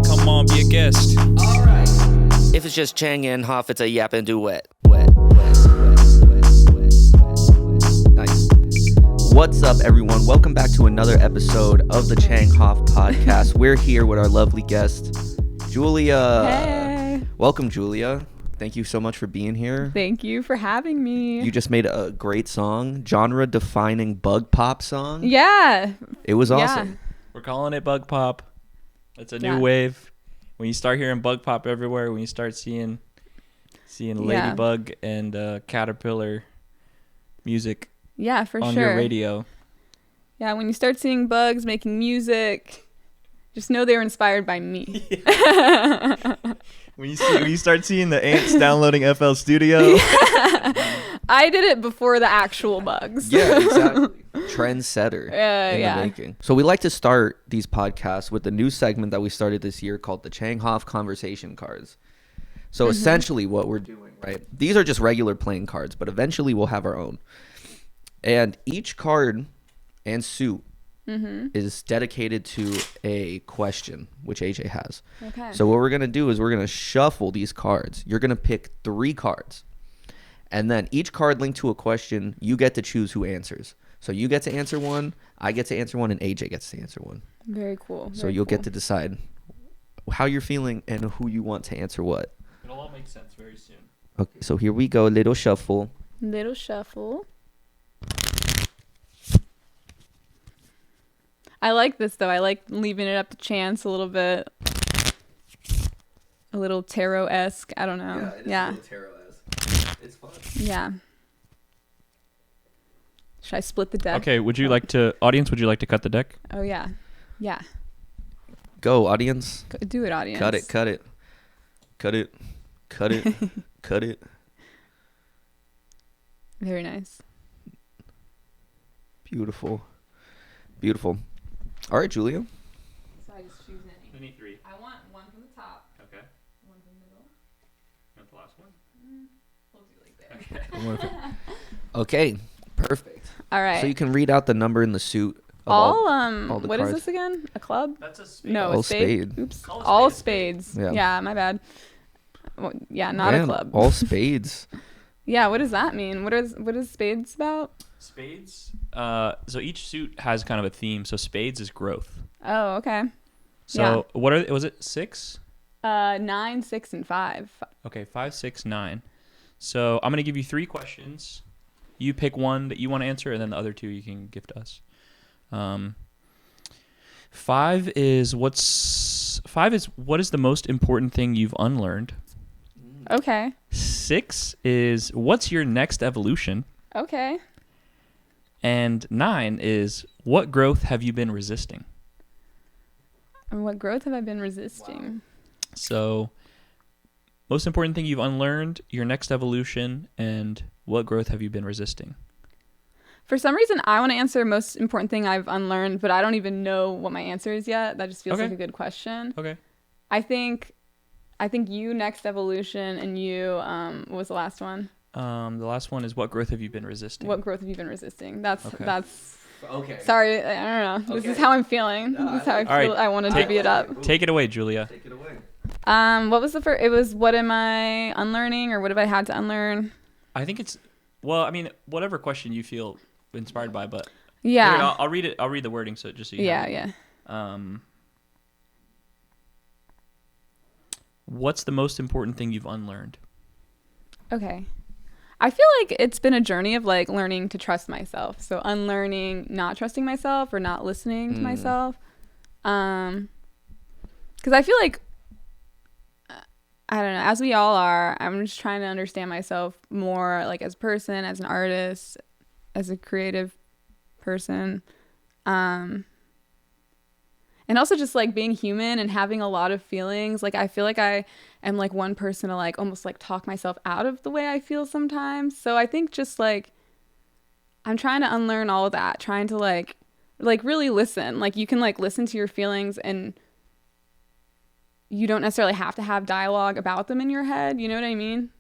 Come on, be a guest. Alright. If it's just Chang and Denhoff, it's a yap and duet. Nice. What's up, everyone? Welcome back to another episode of the Chang Hoff podcast. We're here with our lovely guest, Julia. Hey. Welcome, Julia. Thank you so much for being here. Thank you for having me. You just made a great song, genre-defining bug pop song. Yeah. It was awesome. We're calling it bug pop. It's a new wave. When you start hearing bug pop everywhere, when you start seeing ladybug and caterpillar music For on sure. your radio. Yeah, when you start seeing bugs making music, just know they were inspired by me. When you start seeing the ants downloading FL Studio. I did it before the actual bugs. Yeah, exactly. Trendsetter in yeah. the making. So we like to start these podcasts with the new segment that we started this year called the Chang Hoff Conversation Cards. So essentially what we're doing, right? These are just regular playing cards, but eventually we'll have our own. And each card and suit is dedicated to a question, which AJ has. Okay. So what we're going to do is we're going to shuffle these cards. You're going to pick 3 cards. And then each card linked to a question, you get to choose who answers. So you get to answer one, I get to answer one, and AJ gets to answer one. Very cool. So you'll get to decide how you're feeling and who you want to answer what. It'll all make sense very soon. Okay, so here we go. Little shuffle. Little shuffle. I like this, though. I like leaving it up to chance a little bit. A little tarot-esque. I don't know. Yeah. A little tarot-esque. It's fun. Yeah. Should I split the deck? Okay, would you like to cut the deck? Oh, yeah. Yeah. Go, audience. Do it, audience. Cut it. Cut it. Cut it. Very nice. Beautiful. All right, Julia. So I just choose any. Any 3. I want one from the top, Okay. one from the middle. That's the last one. We'll do like there. Okay, perfect. All right. So you can read out the number in the suit. Of all the what is cards. this again? A club? That's a spade. No, All a spade. spade. Oops. All All spades. spades. Yeah. Yeah, my bad. Well, yeah, not Man, a club. All spades. Yeah, what does that mean? What is spades about? Spades. So each suit has kind of a theme. So spades is growth. Oh, okay. So was it 6? 9, 6, and 5. Okay, 5, 6, 9. So I'm gonna give you 3 questions. You pick one that you want to answer, and then the other 2 you can give to us. 5 is what is the most important thing you've unlearned? Okay. 6 is what's your next evolution? Okay. And 9 is what growth have you been resisting? And what growth have I been resisting? Wow. So most important thing you've unlearned, your next evolution, and what growth have you been resisting? For some reason, I want to answer most important thing I've unlearned, but I don't even know what my answer is yet. That just feels like a good question. Okay. I think you next evolution, and you what was the last one? The last one is what growth have you been resisting? What growth have you been resisting? That's Okay. sorry, I don't know. This is how I'm feeling. No, This is how I feel. All right. I want to divvy it up. Take it away, Julia. Take it away. What was the first? It was what am I unlearning, or what have I had to unlearn? I think it's whatever question you feel inspired by, but Yeah. here, I'll read it. I'll read the wording so just so you have it. Yeah. What's the most important thing you've unlearned? Okay. I feel like it's been a journey of like learning to trust myself. So unlearning not trusting myself or not listening to myself. Because I feel like, I don't know, as we all are, I'm just trying to understand myself more like as a person, as an artist, as a creative person. And also just like being human and having a lot of feelings. Like I feel like I am like one person to like almost like talk myself out of the way I feel sometimes. So I think just like I'm trying to unlearn all of that, trying to like really listen. Like you can like listen to your feelings and you don't necessarily have to have dialogue about them in your head. You know what I mean?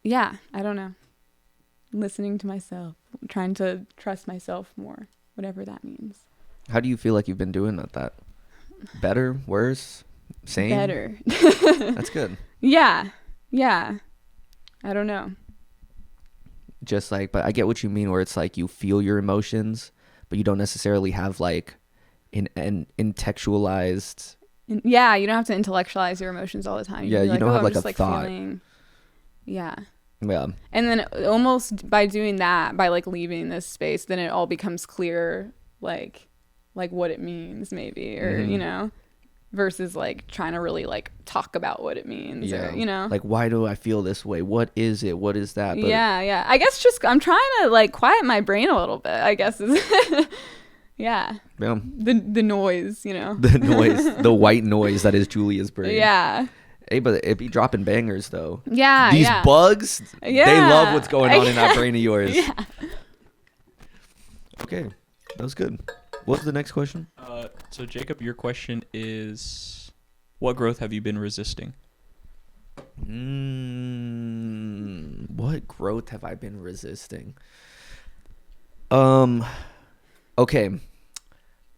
Yeah, I don't know. Listening to myself, trying to trust myself more, whatever that means. How do you feel like you've been doing at that? Better, worse, same? Better. That's good. Yeah. I don't know. Just like, but I get what you mean, where it's like you feel your emotions, but you don't necessarily have like an intellectualized. Yeah, you don't have to intellectualize your emotions all the time. Yeah, you don't have like a thought. Yeah. Yeah. And then almost by doing that, by like leaving this space, then it all becomes clear, like what it means maybe, or, you know, versus like trying to really like talk about what it means, or, you know, like, why do I feel this way? What is it? What is that? But yeah. I guess just, I'm trying to like quiet my brain a little bit, I guess. Yeah. The noise, you know. The noise, the white noise that is Julia's brain. Yeah. Hey, but it be dropping bangers though. Yeah. These bugs, they love what's going on in that brain of yours. Yeah. Okay, that was good. What's the next question? So Jacob, your question is, what growth have you been resisting? What growth have I been resisting? Okay.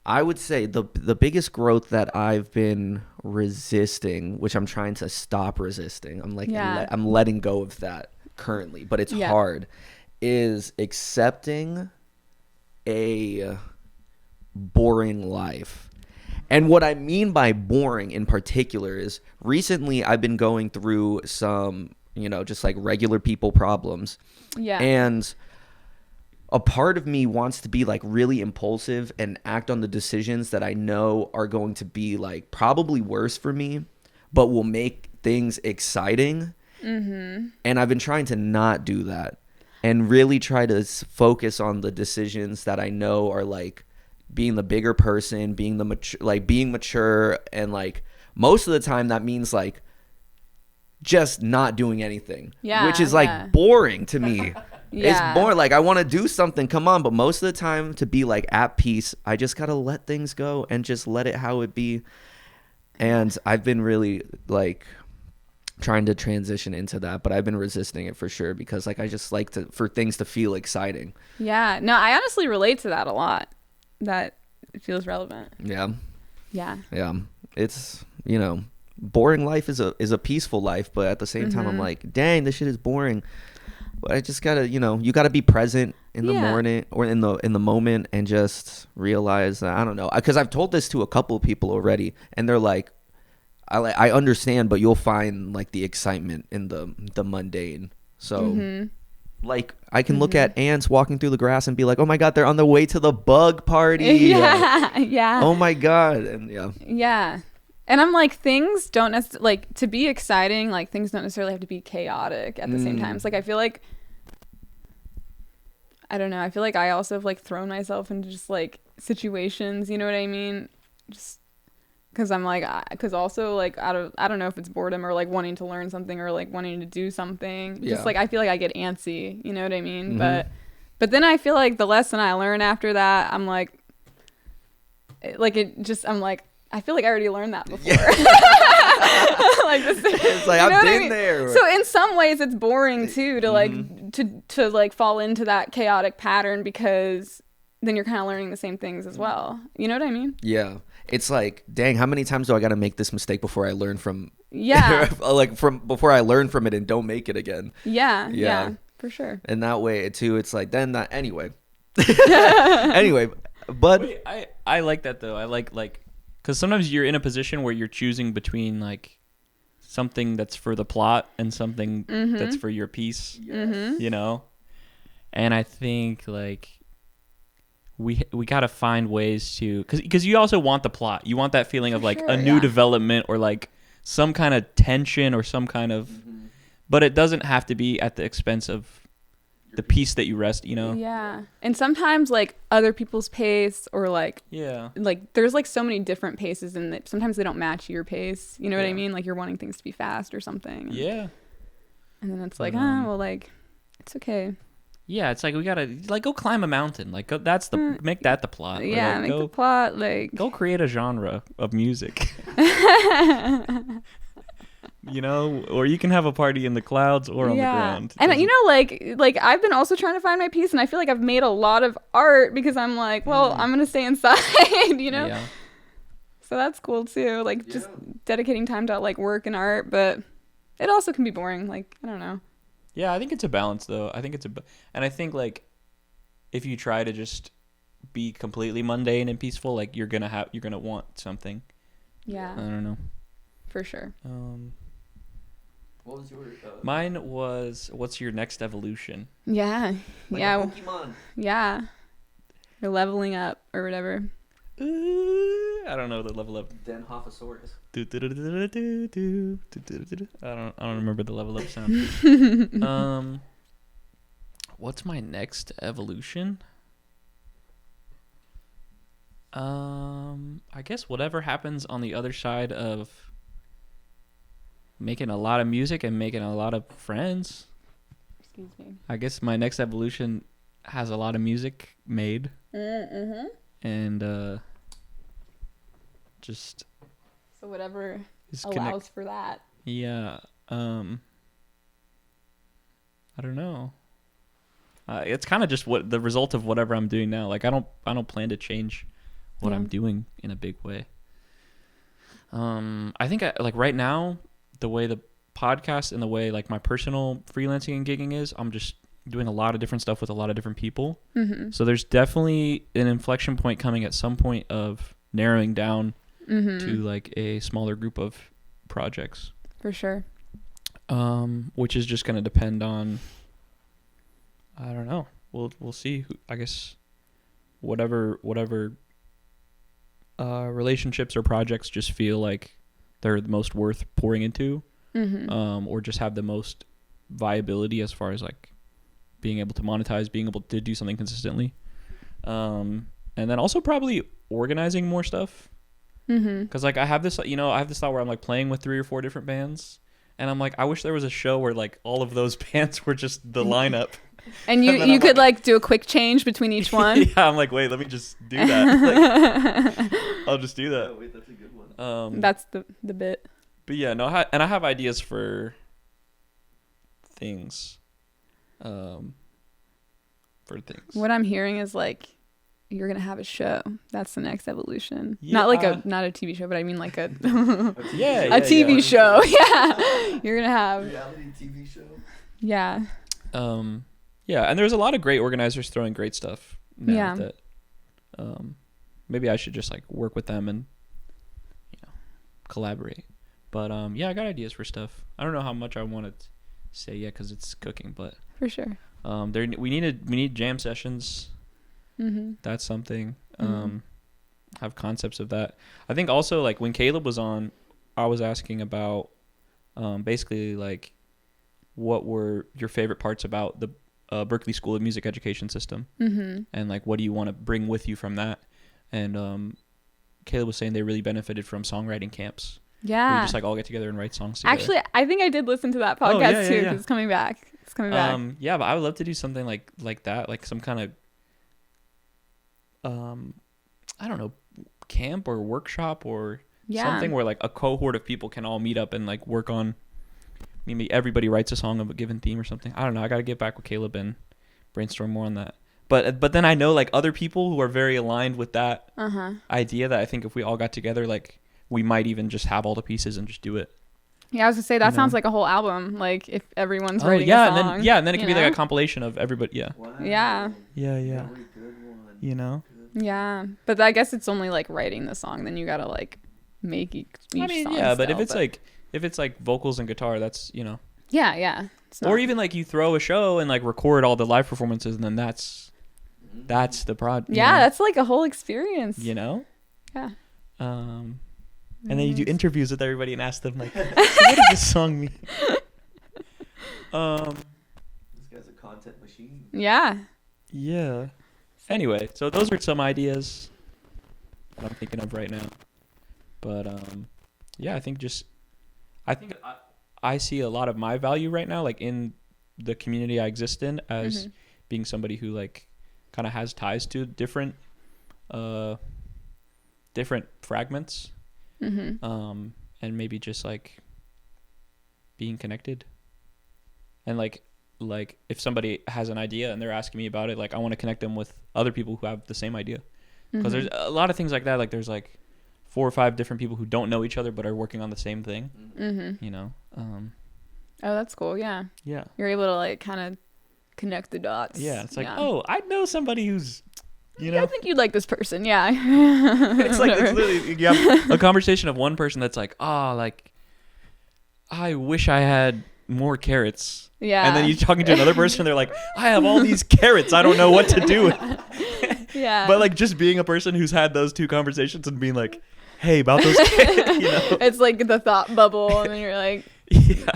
I would say the biggest growth that I've been resisting, which I'm trying to stop resisting, I'm like, I'm letting go of that currently, but it's hard, is accepting a boring life. And what I mean by boring in particular is recently I've been going through some, you know, just like regular people problems. Yeah. And a part of me wants to be like really impulsive and act on the decisions that I know are going to be like probably worse for me, but will make things exciting. And I've been trying to not do that and really try to focus on the decisions that I know are like being the bigger person, being being mature. And like most of the time that means like just not doing anything, which is like boring to me. It's boring. Like I want to do something, come on, but most of the time to be like at peace, I just gotta let things go and just let it how it be. And I've been really like trying to transition into that, but I've been resisting it for sure, because like I just like for things to feel exciting. Yeah, no, I honestly relate to that a lot. That feels relevant. Yeah. It's, you know, boring life is a peaceful life, but at the same time I'm like, dang, this shit is boring. But I just gotta, you know, you gotta be present in the morning or in the moment and just realize that, I don't know, because I've told this to a couple of people already, and they're like, I understand, but you'll find like the excitement in the mundane. So like I can look at ants walking through the grass and be like, oh my god, they're on their way to the bug party. Yeah. Oh my god. And yeah. And I'm like, things don't necessarily, like, to be exciting, like, things don't necessarily have to be chaotic at the same time. So, like, I feel like, I don't know, I feel like I also have, like, thrown myself into just, like, situations, you know what I mean? Just because I'm like, because also, like, I don't know if it's boredom or, like, wanting to learn something or, like, wanting to do something. Just, like, I feel like I get antsy, you know what I mean? But then I feel like the lesson I learn after that, I'm like, I'm like, I feel like I already learned that before. Like this, it's like, I've been there. So in some ways it's boring too to like to like fall into that chaotic pattern, because then you're kind of learning the same things as well. You know what I mean? Yeah. It's like, dang, how many times do I got to make this mistake before I learn from before I learn from it and don't make it again? Yeah, for sure. And that way too, it's like, then that anyway. But wait, I like that though. I like because sometimes you're in a position where you're choosing between like something that's for the plot and something that's for your peace, you know? And I think like we got to find ways to, because you also want the plot. You want that feeling of like a new development or like some kind of tension or some kind of, but it doesn't have to be at the expense of the peace that you rest, you know? Yeah. And sometimes like other people's pace or like, like there's like so many different paces, and sometimes they don't match your pace. You know what I mean? Like you're wanting things to be fast or something. Yeah. And then it's like, well, like it's okay. Yeah. It's like, we got to like go climb a mountain. Like make that the plot. Yeah. Like, make the plot. Like go create a genre of music. You know, or you can have a party in the clouds or on the ground. And you know, like I've been also trying to find my peace, and I feel like I've made a lot of art because I'm like, well, I'm gonna stay inside, you know. Yeah. So that's cool too. Like just dedicating time to like work and art, but it also can be boring. Like I don't know. Yeah, I think it's a balance though. And I think like if you try to just be completely mundane and peaceful, like you're gonna want something. Yeah. I don't know. For sure. What was your? Mine was, what's your next evolution? Yeah. Like yeah. a Pokemon. Yeah. You're leveling up or whatever. I don't know the level up. Denhoffosaurus. I don't remember the level up sound. What's my next evolution? I guess whatever happens on the other side of making a lot of music and making a lot of friends. Excuse me. I guess my next evolution has a lot of music made. Mm-hmm. And just So whatever is allows for that. Yeah. I don't know. It's kind of just what the result of whatever I'm doing now. Like I don't plan to change what I'm doing in a big way. I think like right now, the way the podcast and the way like my personal freelancing and gigging is, I'm just doing a lot of different stuff with a lot of different people. Mm-hmm. So there's definitely an inflection point coming at some point of narrowing down to like a smaller group of projects. For sure. Which is just going to depend on, I don't know. We'll see. I guess whatever relationships or projects just feel like they're the most worth pouring into, or just have the most viability as far as like being able to monetize, being able to do something consistently, and then also probably organizing more stuff. Because like I have this thought where I'm like playing with 3 or 4 different bands, and I'm like, I wish there was a show where like all of those bands were just the lineup. And you could like do a quick change between each one. Yeah, I'm like, wait, let me just do that. Like, I'll just do that. Oh, wait, that's a good one. That's the bit. But yeah, no, and I have ideas for things. What I'm hearing is like you're gonna have a show. That's the next evolution. Yeah. Not like not a TV show, but I mean like a A TV show. Yeah, you're gonna have reality TV show. Yeah. Yeah, and there's a lot of great organizers throwing great stuff now that maybe I should just like work with them and collaborate. But yeah, I got ideas for stuff. I don't know how much I want to say yet because it's cooking, but for sure. We need jam sessions. That's something. Have concepts of that. I think also like when Caleb was on, I was asking about basically like what were your favorite parts about the Berkeley School of Music education system, and like what do you want to bring with you from that? And Caleb was saying they really benefited from songwriting camps. Yeah, where you just like all get together and write songs together. Actually, I think I did listen to that podcast too. 'Cause it's coming back. Yeah, but I would love to do something like that, like some kind of I don't know, camp or workshop or something where like a cohort of people can all meet up and like work on. Maybe everybody writes a song of a given theme or something. I don't know. I got to get back with Caleb and brainstorm more on that. But then I know like other people who are very aligned with that idea that I think if we all got together, like we might even just have all the pieces and just do it. Yeah, I was gonna say that sounds like a whole album. Like if everyone's writing a song. And then it could be like a compilation of everybody. Yeah. Wow. Yeah. Yeah. Very good one. You know. Yeah, but I guess it's only like writing the song. Then you gotta like make each song. Yeah, but if it's like vocals and guitar, that's Yeah. Or even like you throw a show and like record all the live performances, and then that's the prod. Yeah, that's like a whole experience. Yeah. And then Mm-hmm. you do interviews with everybody and ask them like, so what does this song mean? This guy's a content machine. Yeah. Yeah. Anyway, so those are some ideas that I'm thinking of right now. But yeah, I think I see a lot of my value right now, like in the community I exist in, as being somebody who like kind of has ties to different fragments, and maybe just like being connected. And like if somebody has an idea and they're asking me about it, like I want to connect them with other people who have the same idea. Because there's a lot of things like that. Like there's like 4 or 5 different people who don't know each other but are working on the same thing. You know. Oh, that's cool. Yeah. Yeah. You're able to like kind of connect the dots. Yeah. It's like, oh, I know somebody who's, you know. I think you'd like this person. Yeah. It's like it's literally you have a conversation of one person that's like, oh, like I wish I had more carrots. Yeah. And then you're talking to another person and they're like, I have all these carrots. I don't know what to do with. Yeah. But like just being a person who's had those 2 conversations and being like, hey, about those carrots, you know. It's like the thought bubble and then you're like, yeah.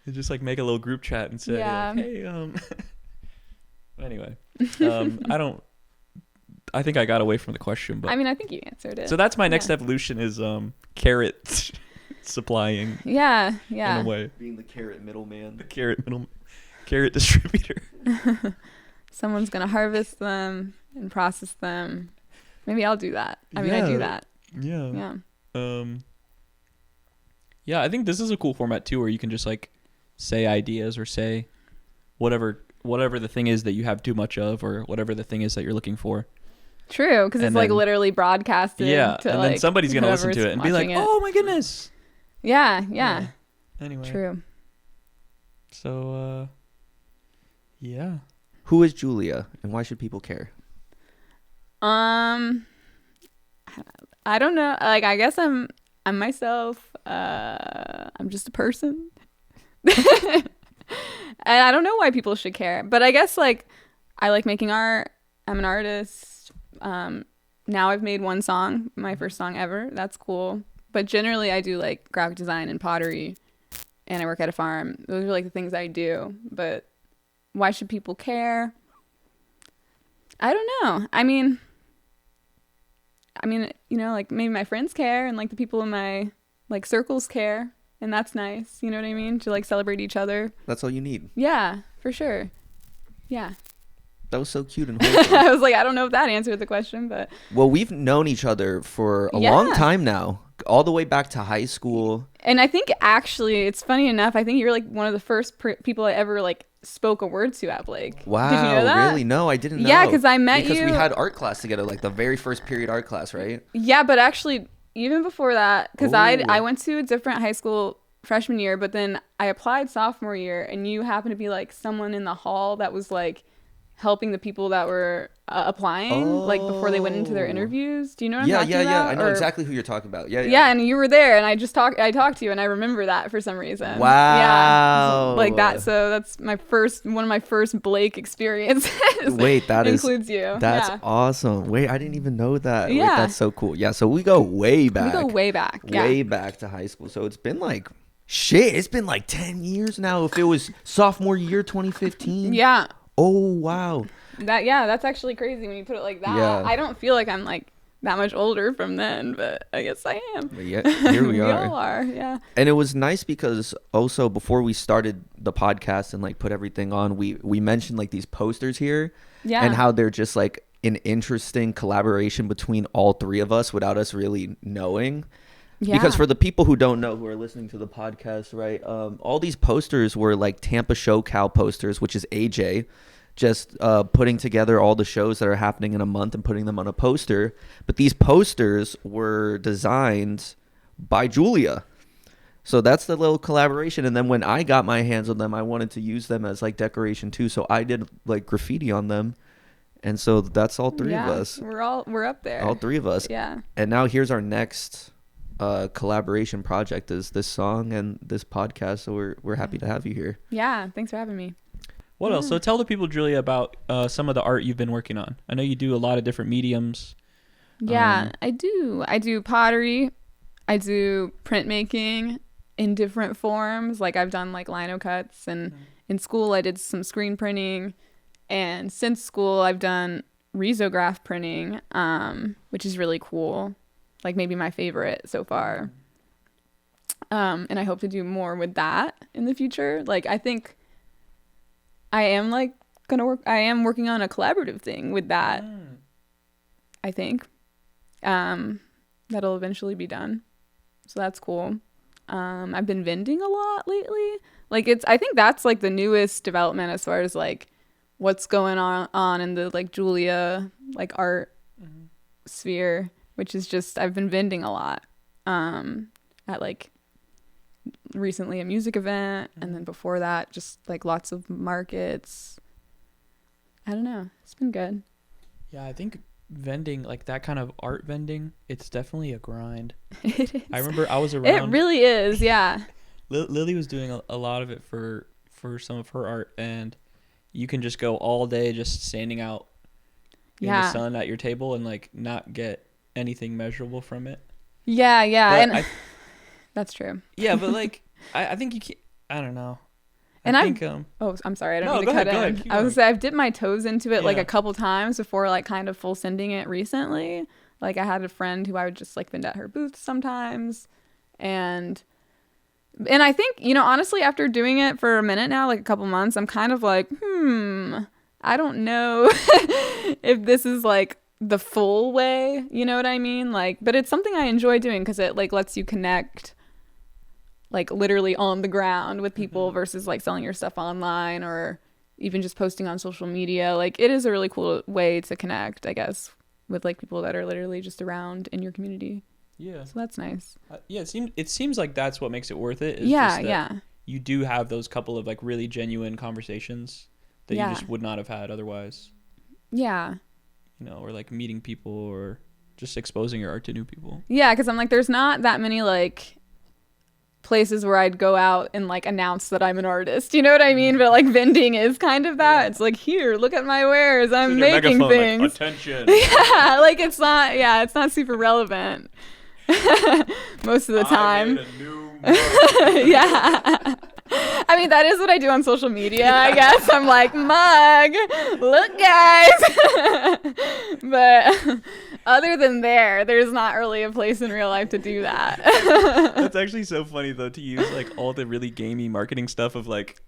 You just like make a little group chat and say, yeah. like, hey, anyway, I think I got away from the question, but I mean, I think you answered it. So that's my next evolution is carrot supplying. Yeah. In a way. Being the carrot middleman. The carrot distributor. Someone's going to harvest them and process them. Maybe I'll do that. I mean, I do that. Yeah. Yeah. Yeah, I think this is a cool format too, where you can just like say ideas or say whatever the thing is that you have too much of, or whatever the thing is that you're looking for. True, because it's like literally broadcasted. Yeah, to, and like, then somebody's gonna listen to it and be like, "Oh my goodness." Yeah. Anyway. True. So, yeah. Who is Julia, and why should people care? I don't know. Like, I guess I'm myself. I'm just a person. And I don't know why people should care, but I guess like I like making art. I'm an artist. Now I've made 1 song, my first song ever. That's cool. But generally I do like graphic design and pottery, and I work at a farm. Those are like the things I do. But why should people care? I don't know. I mean, you know, like maybe my friends care, and like the people in my like circles care, and that's nice. You know what I mean? To like celebrate each other. That's all you need. Yeah, for sure. Yeah. That was so cute and wholesome. I was like, I don't know if that answered the question, but. Well, we've known each other for a long time now, all the way back to high school. And I think actually, it's funny enough, I think you're like one of the first people I ever like spoke a word to at Blake. Wow, did you know that? Really? No, I didn't know. Yeah, because I met you. Because we had art class together, like the very first period art class, right? Yeah, but actually, even before that, because I went to a different high school freshman year, but then I applied sophomore year, and you happened to be like someone in the hall that was like helping the people that were applying, like before they went into their interviews. Do you know what I'm talking about? Yeah. I know exactly who you're talking about. Yeah. Yeah, and you were there, and I talked to you, and I remember that for some reason. Wow. Yeah, like that. So that's one of my first Blake experiences. Wait, that includes you. That's awesome. Wait, I didn't even know that. Yeah. Wait, that's so cool. Yeah, so we go way back. Way back to high school. So it's been like it's been like 10 years now. If it was sophomore year 2015. Yeah. Oh, wow. That's actually crazy when you put it like that. Yeah. I don't feel like I'm like that much older from then, but I guess I am. But yeah, here we are. We all are, yeah. And it was nice because also before we started the podcast and like put everything on, we mentioned like these posters here. Yeah. And how they're just like an interesting collaboration between all 3 of us without us really knowing. Yeah. Because for the people who don't know, who are listening to the podcast, right, all these posters were like Tampa Show Cow posters, which is AJ, just putting together all the shows that are happening in a month and putting them on a poster. But these posters were designed by Julia. So that's the little collaboration. And then when I got my hands on them, I wanted to use them as like decoration too. So I did like graffiti on them. And so that's all 3 of us. We're up there. All 3 of us. Yeah. And now here's our next collaboration project, is this song and this podcast. So we're happy to have you here. Yeah. Thanks for having me. What else? So tell the people, Julia, about some of the art you've been working on. I know you do a lot of different mediums. Yeah, I do. I do pottery. I do printmaking in different forms. Like I've done like lino cuts, and in school I did some screen printing. And since school I've done risograph printing, which is really cool. Like maybe my favorite so far. And I hope to do more with that in the future. Like I think I am working on a collaborative thing with that. I think that'll eventually be done, so that's cool. I've been vending a lot lately. Like I think that's like the newest development as far as like what's going on in the like Julia like art sphere, which is just I've been vending a lot at like recently a music event, and then before that just like lots of markets. I don't know, it's been good. Yeah, I think vending, like that kind of art vending, it's definitely a grind. It is. I remember I was around. It really is, yeah. Lily was doing a lot of it for some of her art, and you can just go all day just standing out in the sun at your table and like not get anything measurable from it. Yeah, But and that's true. Yeah, but like I think you can't. I don't know. And I think oh, I'm sorry, I don't no, mean to cut ahead, in. I was gonna say I've dipped my toes into it like Yeah. a couple times before like kind of full sending it recently. Like I had a friend who I would just like vend at her booth sometimes, and I think, you know, honestly, after doing it for a minute now, like a couple months, I'm kind of like, I don't know if this is like the full way, you know what I mean? Like, but it's something I enjoy doing because it like lets you connect like literally on the ground with people versus like selling your stuff online or even just posting on social media. Like it is a really cool way to connect, I guess, with like people that are literally just around in your community. Yeah. So that's nice. Yeah, it seems like that's what makes it worth it. Is Yeah, just that yeah. You do have those couple of like really genuine conversations that you just would not have had otherwise. Yeah. You know, or like meeting people or just exposing your art to new people. Yeah, because I'm like, there's not that many like places where I'd go out and like announce that I'm an artist. You know what I mean? But like vending is kind of that. It's like, here, look at my wares. I'm making things. Like, attention. Yeah, like it's not super relevant most of the time. I made a new mug. Yeah. I mean, that is what I do on social media, I guess. I'm like, mug, look, guys. But other than there's not really a place in real life to do that. That's actually so funny, though, to use like all the really gamey marketing stuff of like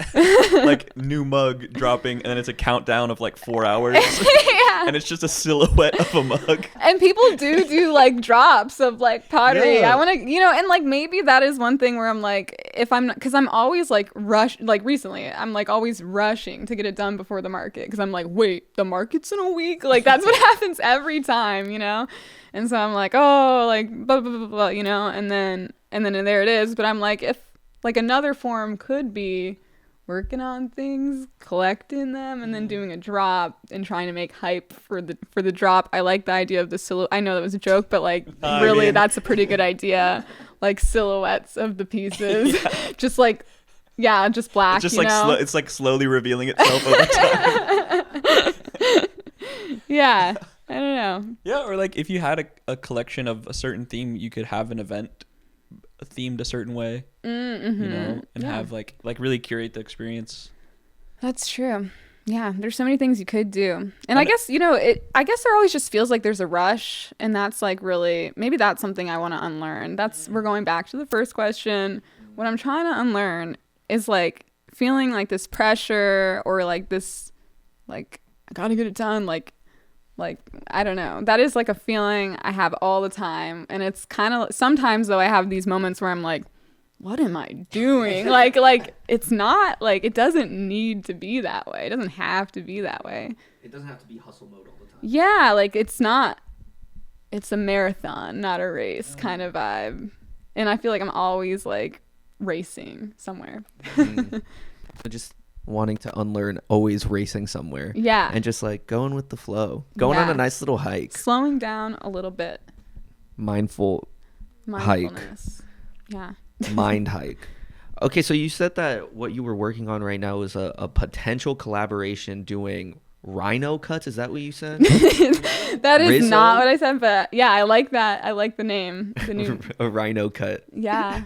like new mug dropping, and then it's a countdown of like 4 hours. Yeah. And it's just a silhouette of a mug. And people do like drops of like pottery. Yeah. I want to, you know, and like maybe that is one thing where I'm like, if I'm not, because I'm always like like recently, I'm like always rushing to get it done before the market because I'm like, wait, the market's in a week? Like that's what happens every time, you know? And so I'm like, oh, like blah, blah, blah, blah, you know? And then there it is. But I'm like, if like another form could be working on things, collecting them, and then doing a drop and trying to make hype for the drop. I like the idea of the silhouette. I know that was a joke, but like really that's a pretty good idea. Like silhouettes of the pieces. Yeah. Just like, yeah, just black, It's just you like know? it's like slowly revealing itself over time. Yeah, I don't know. Yeah, or like if you had a collection of a certain theme, you could have an event themed a certain way, you know, and have like really curate the experience. That's true. Yeah, there's so many things you could do. And I guess, you know, I guess there always just feels like there's a rush, and that's like really, maybe that's something I want to unlearn. We're going back to the first question. What I'm trying to unlearn is like feeling like this pressure or like this, like, I gotta get it done. Like, I don't know. That is like a feeling I have all the time. And it's kind of, sometimes though I have these moments where I'm like, what am I doing? like it's not like, it doesn't need to be that way. It doesn't have to be that way. It doesn't have to be hustle mode all the time. Yeah, like it's a marathon, not a race kind of vibe. And I feel like I'm always like racing somewhere. Just wanting to unlearn always racing somewhere. Yeah. And just like going with the flow. Going on a nice little hike. Slowing down a little bit. Mindfulness. Yeah. Mind hike. Okay, so you said that what you were working on right now is a potential collaboration doing rhino cuts. Is that what you said? That is Rizzo? not what I said, but yeah, I like that. I like the name. The new A rhino cut. Yeah.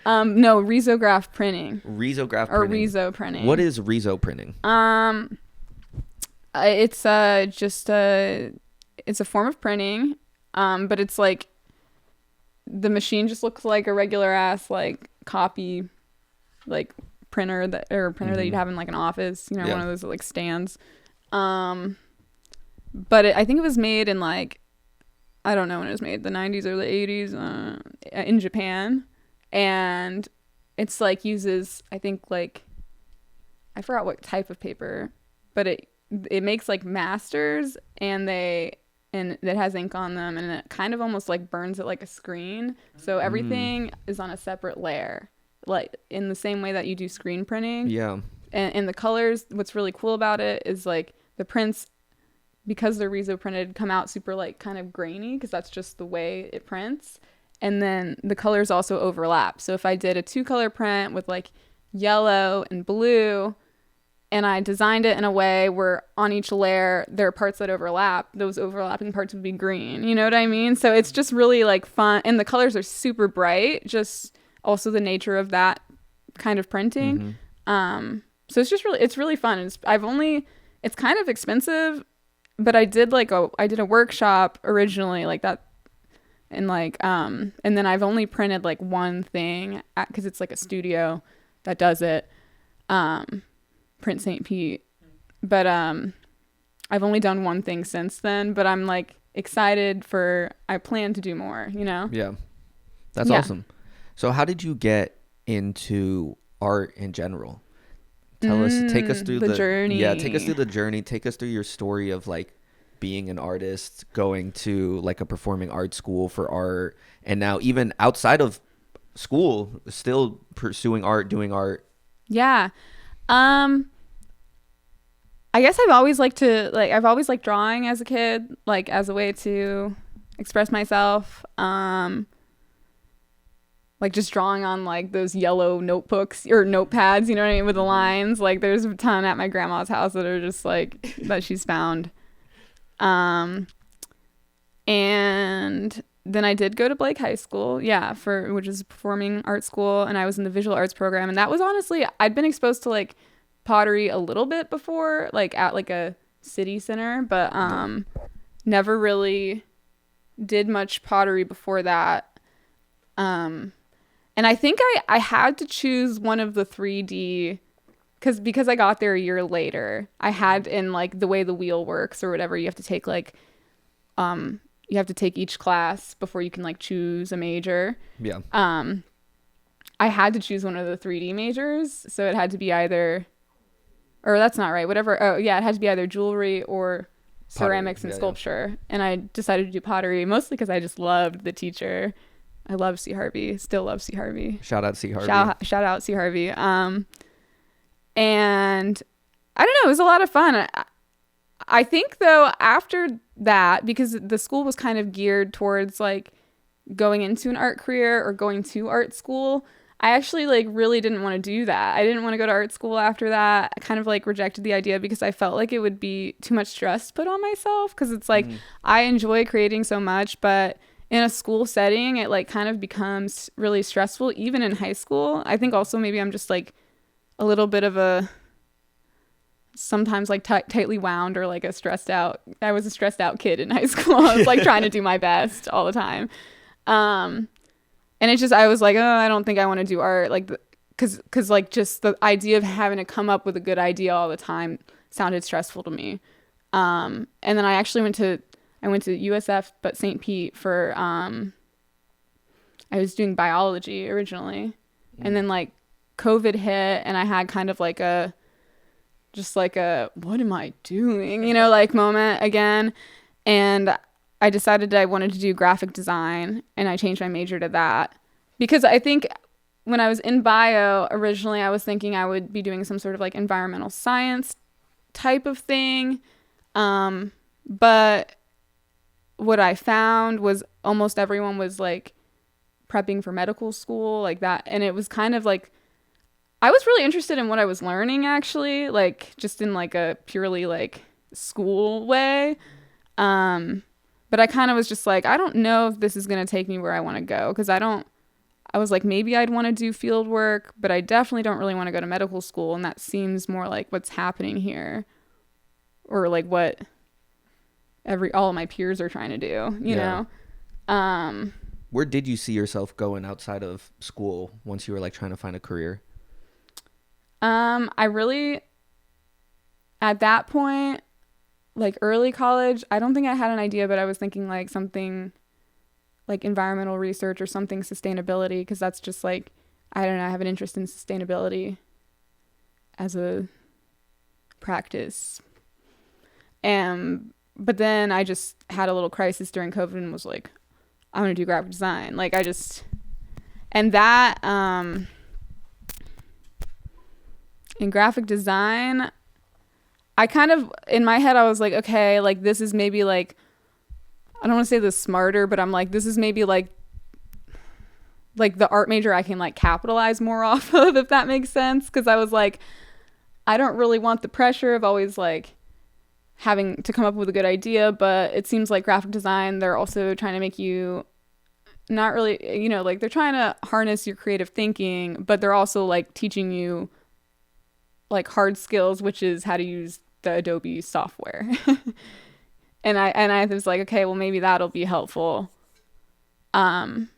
No, risograph printing. Risograph Or printing. Rizo printing. What is Rizo printing? It's just it's a form of printing, but it's like the machine just looks like a regular ass like copy like printer that you'd have in like an office, you know, one of those like stands. But I think it was made in like, I don't know when it was made, the 90s or the 80s in Japan. and it's like uses, I think, like, I forgot what type of paper, but it makes like masters, and it has ink on them, and it kind of almost like burns it like a screen. So everything is on a separate layer, like in the same way that you do screen printing. Yeah. And the colors, what's really cool about it is like the prints, because they're reso printed, come out super like kind of grainy, because that's just the way it prints. And then the colors also overlap. So if I did a 2-color print with like yellow and blue, and I designed it in a way where on each layer there are parts that overlap, those overlapping parts would be green. You know what I mean? So it's just really like fun, and the colors are super bright, just also the nature of that kind of printing. So it's really fun. It's kind of expensive, but I did a workshop originally like that, and like and then I've only printed like one thing because it's like a studio that does it, Print St. Pete, but I've only done one thing since then, but I'm like excited I plan to do more, you know? Yeah. That's awesome. So how did you get into art in general? Take us through the journey. Yeah, take us through the journey. Take us through your story of like being an artist, going to like a performing arts school for art, and now even outside of school, still pursuing art, doing art. Yeah. I guess I've always liked drawing as a kid, like as a way to express myself. Like just drawing on like those yellow notebooks or notepads, you know what I mean, with the lines. Like there's a ton at my grandma's house that are just like that she's found. And then I did go to Blake High School, which is a performing arts school, and I was in the visual arts program, and that was honestly, I'd been exposed to like pottery a little bit before, like at like a city center, but never really did much pottery before that. And I think I had to choose one of the 3D because I got there a year later. I had, in like the way the wheel works or whatever, you have to take like you have to take each class before you can like choose a major. Yeah. I had to choose one of the 3D majors, so it had to be either, or that's not right, whatever. Oh yeah, it had to be either jewelry or ceramics and sculpture. Yeah. And I decided to do pottery mostly because I just loved the teacher. I love C. Harvey. Still love C. Harvey. Shout out C. Harvey. Shout out C. Harvey. And I don't know, it was a lot of fun. I think though after that, because the school was kind of geared towards like going into an art career or going to art school, I actually like really didn't want to do that. I didn't want to go to art school after that. I kind of like rejected the idea because I felt like it would be too much stress put on myself, because it's like I enjoy creating so much, but in a school setting it like kind of becomes really stressful even in high school. I think also maybe I'm just like a little bit of a sometimes like tightly wound or like I was a stressed out kid in high school. I was like trying to do my best all the time. And it's just, I was like, oh, I don't think I want to do art, like, cause like just the idea of having to come up with a good idea all the time sounded stressful to me. And then I actually went to USF, but St. Pete for, I was doing biology originally, and then like COVID hit, and I had kind of like what am I doing, like moment again. And I decided I wanted to do graphic design, and I changed my major to that because I think when I was in bio originally, I was thinking I would be doing some sort of like environmental science type of thing. But what I found was almost everyone was like prepping for medical school like that. And it was kind of like, I was really interested in what I was learning actually, like just in like a purely like school way. But I kind of was just like, I don't know if this is going to take me where I want to go. Because I was like, maybe I'd want to do field work, but I definitely don't really want to go to medical school. And that seems more like what's happening here, or like what all of my peers are trying to do, you know? Where did you see yourself going outside of school once you were like trying to find a career? I really, at that point, like early college, I don't think I had an idea, but I was thinking like something like environmental research or something sustainability, because that's just like, I don't know, I have an interest in sustainability as a practice. But then I just had a little crisis during COVID and was like, I'm going to do graphic design. Like and that, in graphic design, I kind of, in my head, I was like, okay, like this is maybe like, I don't want to say this smarter, but I'm like, this is maybe like the art major I can like capitalize more off of, if that makes sense. Cause I was like, I don't really want the pressure of always like having to come up with a good idea, but it seems like graphic design, they're also trying to make you not really, you know, like they're trying to harness your creative thinking, but they're also like teaching you like hard skills, which is how to use the Adobe software. and I was like, okay, well maybe that'll be helpful. And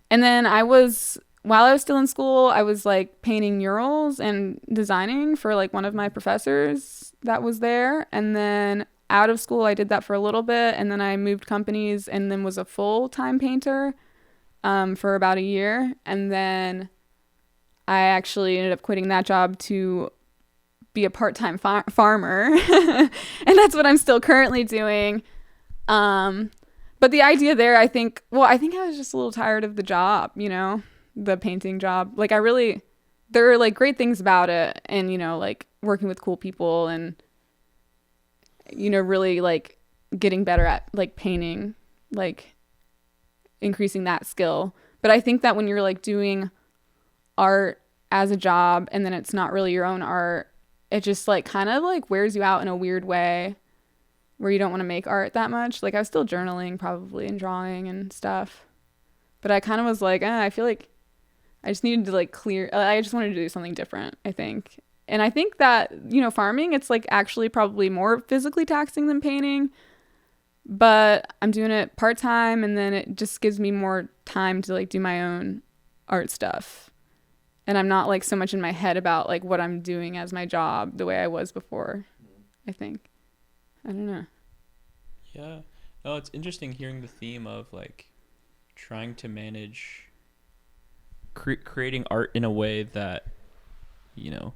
then while I was still in school, I was like painting murals and designing for like one of my professors that was there. And then out of school, I did that for a little bit. And then I moved companies and then was a full-time painter for about a year. And then I actually ended up quitting that job to be a part-time farmer. And that's what I'm still currently doing. But the idea there, I think I was just a little tired of the job, you know, the painting job. Like there are like great things about it, and, you know, like working with cool people and, you know, really like getting better at like painting, like increasing that skill. But I think that when you're like doing art as a job and then it's not really your own art, it just like kind of like wears you out in a weird way where you don't want to make art that much. Like I was still journaling probably and drawing and stuff, but I kind of was like, I feel like I just needed to like I just wanted to do something different, I think. And I think that, you know, farming, it's like actually probably more physically taxing than painting, but I'm doing it part-time, and then it just gives me more time to like do my own art stuff. And I'm not like so much in my head about like what I'm doing as my job the way I was before, I think. I don't know. Yeah. No, it's interesting hearing the theme of like trying to manage creating art in a way that, you know,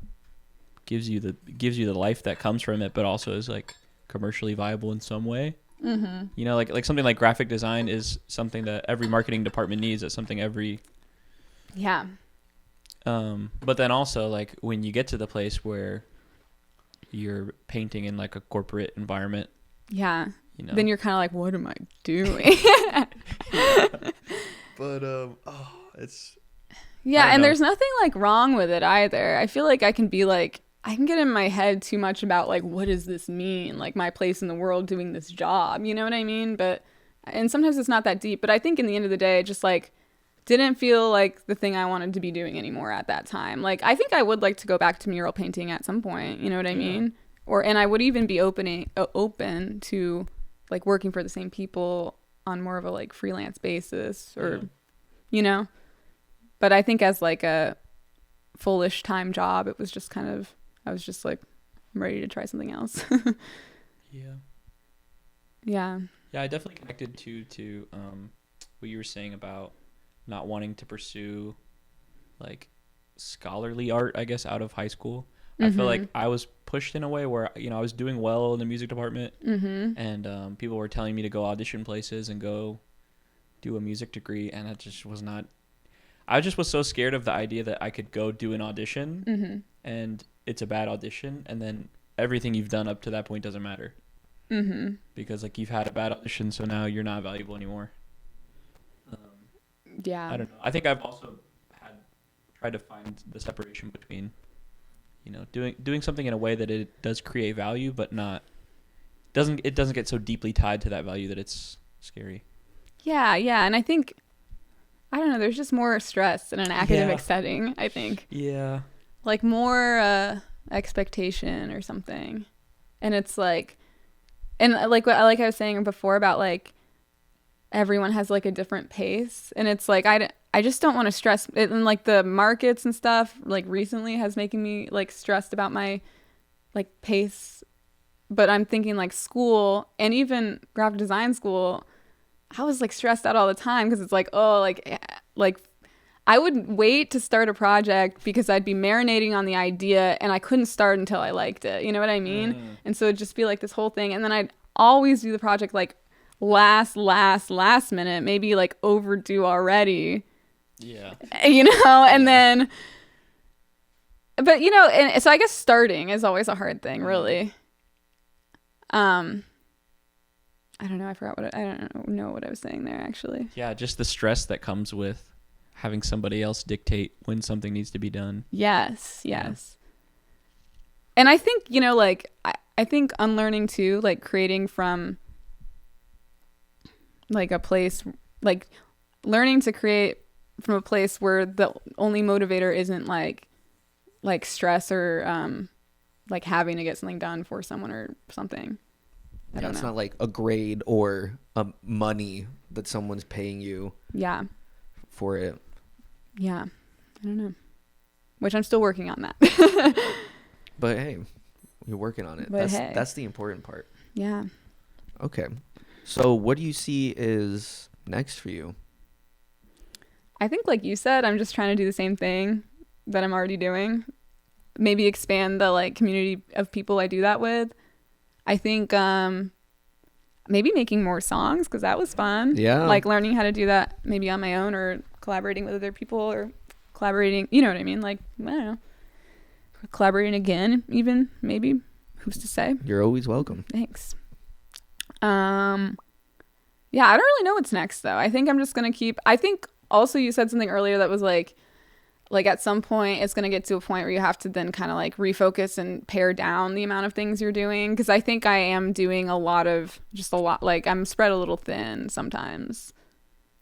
gives you the life that comes from it, but also is like commercially viable in some way. Mm-hmm. You know, like something like graphic design is something that every marketing department needs. It's something yeah. But then also like when you get to the place where you're painting in like a corporate environment, yeah, you know, then you're kind of like, what am I doing? But it's and there's nothing like wrong with it either. I feel like I can get in my head too much about like, what does this mean? Like my place in the world doing this job, you know what I mean? And sometimes it's not that deep, but I think in the end of the day, it just like didn't feel like the thing I wanted to be doing anymore at that time. Like I think I would like to go back to mural painting at some point, you know what I mean? And I would even be open to like working for the same people on more of a like freelance basis or, you know, but I think as like a fullish time job, it was just kind of, I was just like, I'm ready to try something else. Yeah. Yeah. Yeah. I definitely connected to what you were saying about not wanting to pursue like scholarly art, I guess, out of high school. I feel like I was pushed in a way where, you know, I was doing well in the music department, and people were telling me to go audition places and go do a music degree, and I just was not. I just was so scared of the idea that I could go do an audition, and it's a bad audition, and then everything you've done up to that point doesn't matter. Because like you've had a bad audition, so now you're not valuable anymore. Yeah. I don't know. I think I've also tried to find the separation between, you know, doing something in a way that it does create value, but doesn't get so deeply tied to that value that it's scary. Yeah, and I think, I don't know, there's just more stress in an academic setting, I think. Yeah. Like more expectation or something. And it's like, and like I was saying before about like everyone has like a different pace, and it's like I just don't want to stress it, and like the markets and stuff like recently has making me like stressed about my like pace. But I'm thinking like school and even graphic design school, I was like stressed out all the time because it's like, oh, like I would wait to start a project because I'd be marinating on the idea and I couldn't start until I liked it. You know what I mean? And so it'd just be like this whole thing. And then I'd always do the project like last minute, maybe like overdue already. Yeah. You know, and then, but you know, and so I guess starting is always a hard thing, really. I don't know. I forgot I don't know what I was saying there, actually. Yeah, just the stress that comes with having somebody else dictate when something needs to be done. Yes. Yeah. And I think, you know, like, I think unlearning too, like creating from like a place, like learning to create from a place where the only motivator isn't like stress or like having to get something done for someone or something. I don't know. It's not like a grade or money that someone's paying you. Yeah. For it. Yeah. I don't know. Which I'm still working on that. But hey, you're working on it. But that's the important part. Yeah. Okay. So what do you see is next for you? I think like you said, I'm just trying to do the same thing that I'm already doing. Maybe expand the like community of people I do that with. I think maybe making more songs because that was fun. Yeah. Like learning how to do that maybe on my own or collaborating with other people or collaborating, you know what I mean? Like, I don't know. Collaborating again, even, maybe. Who's to say? You're always welcome. Thanks. Yeah, I don't really know what's next though. I think I'm just gonna I think also you said something earlier that was like at some point it's gonna get to a point where you have to then kind of like refocus and pare down the amount of things you're doing, because I think I am doing a lot, like I'm spread a little thin sometimes.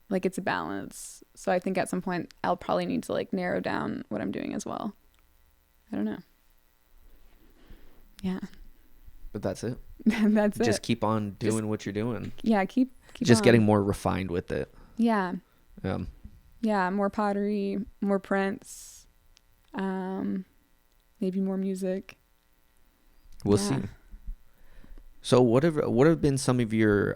Like it's a balance. So I think at some point I'll probably need to like narrow down what I'm doing as well. I don't know. Yeah. But that's it. That's it. Just keep on doing what you're doing. Yeah, keep just on. Getting more refined with it. Yeah. Yeah, more pottery, more prints, maybe more music. We'll see. So what have been some of your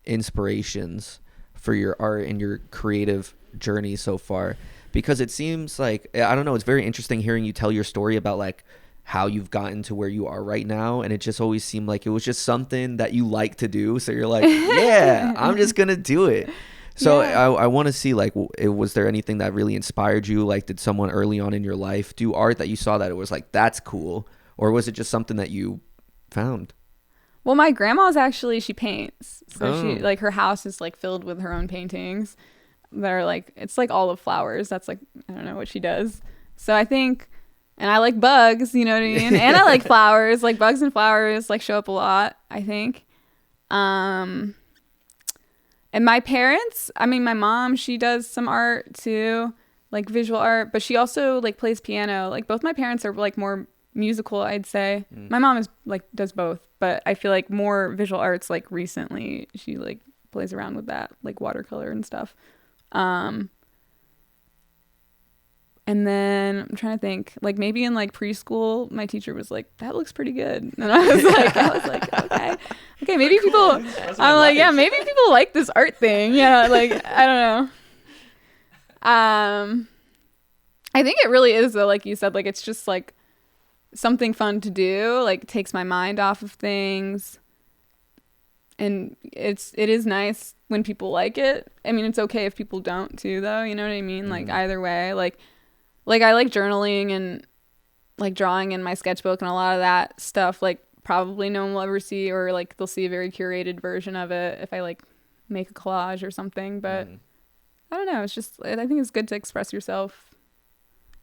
inspirations for your art and your creative journey so far? Because it seems like, I don't know, it's very interesting hearing you tell your story about like how you've gotten to where you are right now, and it just always seemed like it was just something that you like to do, so you're like, yeah, I'm just gonna do it. So yeah. I want to see, like, was there anything that really inspired you? Like, did someone early on in your life do art that you saw that it was like, that's cool? Or was it just something that you found? Well, my grandma's actually, she paints. So she, like, her house is like filled with her own paintings that are like, it's like all of flowers. That's like, I don't know what she does. So I think, and I like bugs, you know what I mean? And I like flowers, like bugs and flowers like show up a lot, I think. And my parents, I mean, my mom, she does some art too, like visual art, but she also like plays piano. Like both my parents are like more musical, I'd say. My mom is like does both, but I feel like more visual arts like recently she like plays around with that, like watercolor and stuff. And then I'm trying to think, like maybe in like preschool, my teacher was like, "That looks pretty good," and I was like, okay, maybe people. I'm like, yeah, maybe people like this art thing. Yeah, like I don't know. I think it really is though, like you said, like it's just like something fun to do. Like takes my mind off of things, and it is nice when people like it. I mean, it's okay if people don't too, though. You know what I mean? Like either way, like I like journaling and like drawing in my sketchbook, and a lot of that stuff like probably no one will ever see, or like they'll see a very curated version of it if I like make a collage or something. But I don't know, it's just, I think it's good to express yourself,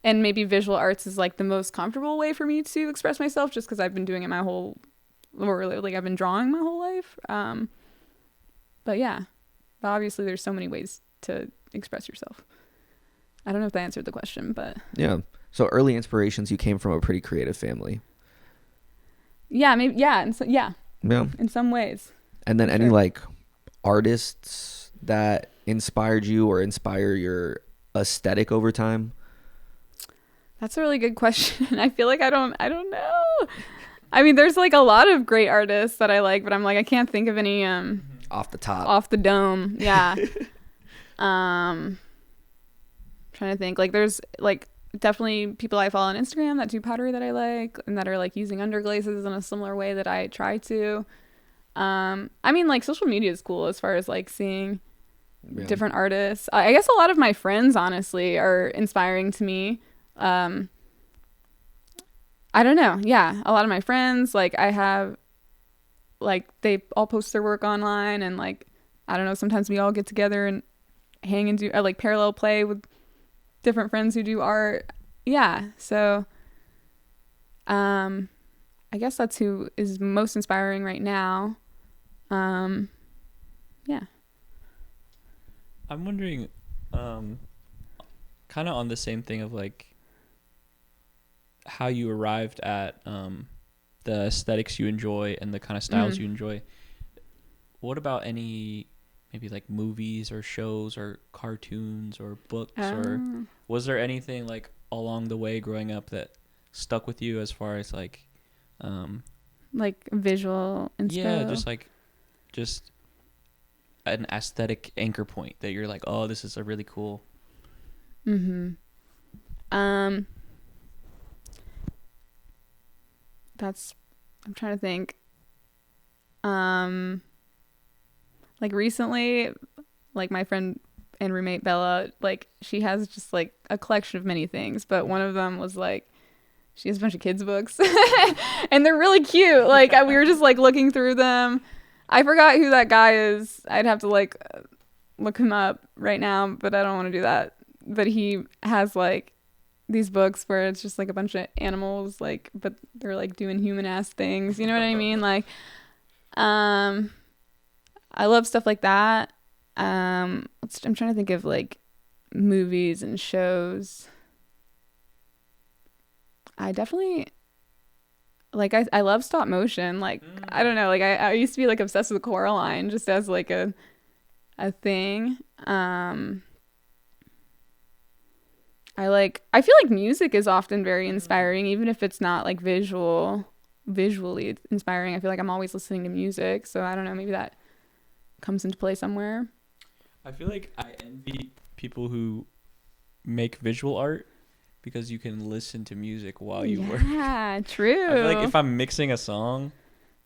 and maybe visual arts is like the most comfortable way for me to express myself, just because I've been doing it I've been drawing my whole life. But yeah, but obviously there's so many ways to express yourself. I don't know if that answered the question, but yeah. So early inspirations, you came from a pretty creative family. Yeah, maybe. Yeah, in some ways. And then any like artists that inspired you or inspire your aesthetic over time? That's a really good question. I feel like I don't know. I mean, there's like a lot of great artists that I like, but I'm like, I can't think of any. off the top, off the dome. Yeah. Trying to think, like, there's like definitely people I follow on Instagram that do pottery that I like and that are like using underglazes in a similar way that I try to. I mean, like, social media is cool as far as like seeing different artists. I guess a lot of my friends honestly are inspiring to me. I don't know. Yeah, a lot of my friends, like, I have, like, they all post their work online, and like, I don't know, sometimes we all get together and hang and do like parallel play with different friends who do art. Yeah, so I guess that's who is most inspiring right now. Yeah. I'm wondering, kind of on the same thing of like how you arrived at the aesthetics you enjoy and the kind of styles you enjoy. What about any maybe like movies or shows or cartoons or books, or was there anything like along the way growing up that stuck with you as far as like visual inspo? Yeah, just an aesthetic anchor point that you're like, oh, this is a really cool. I'm trying to think. Like recently, like my friend and roommate Bella, like she has just like a collection of many things, but one of them was like she has a bunch of kids books and they're really cute. Like we were just like looking through them. I forgot who that guy is. I'd have to like look him up right now, but I don't want to do that. But he has like these books where it's just like a bunch of animals, like, but they're like doing human ass things. You know what I mean? Like, I love stuff like that. I'm trying to think of like movies and shows. I definitely like I love stop motion. Like I don't know, like I used to be like obsessed with Coraline just as like a thing. I feel like music is often very inspiring, even if it's not like visually inspiring. I feel like I'm always listening to music, so I don't know, maybe that comes into play somewhere. I feel like I envy people who make visual art because you can listen to music while you work. Yeah, true. I feel like if I'm mixing a song,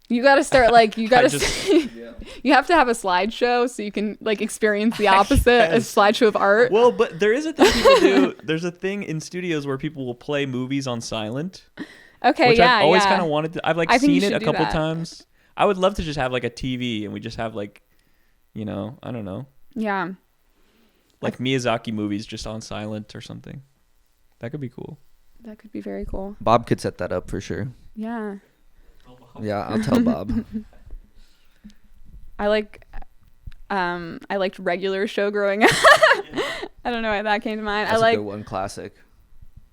you got to start like you got to you have to have a slideshow so you can like experience the opposite, a slideshow of art. Well, but there is a thing people do. There's a thing in studios where people will play movies on silent. Okay, which yeah, I've always kind of wanted to. I've like seen it a couple times. I would love to just have like a TV and we just have like, I don't know. Yeah. Like Miyazaki movies just on silent or something. That could be cool. That could be very cool. Bob could set that up for sure. Yeah. Yeah, I'll tell Bob. I liked Regular Show growing up. I don't know why that came to mind. That's a good one, classic.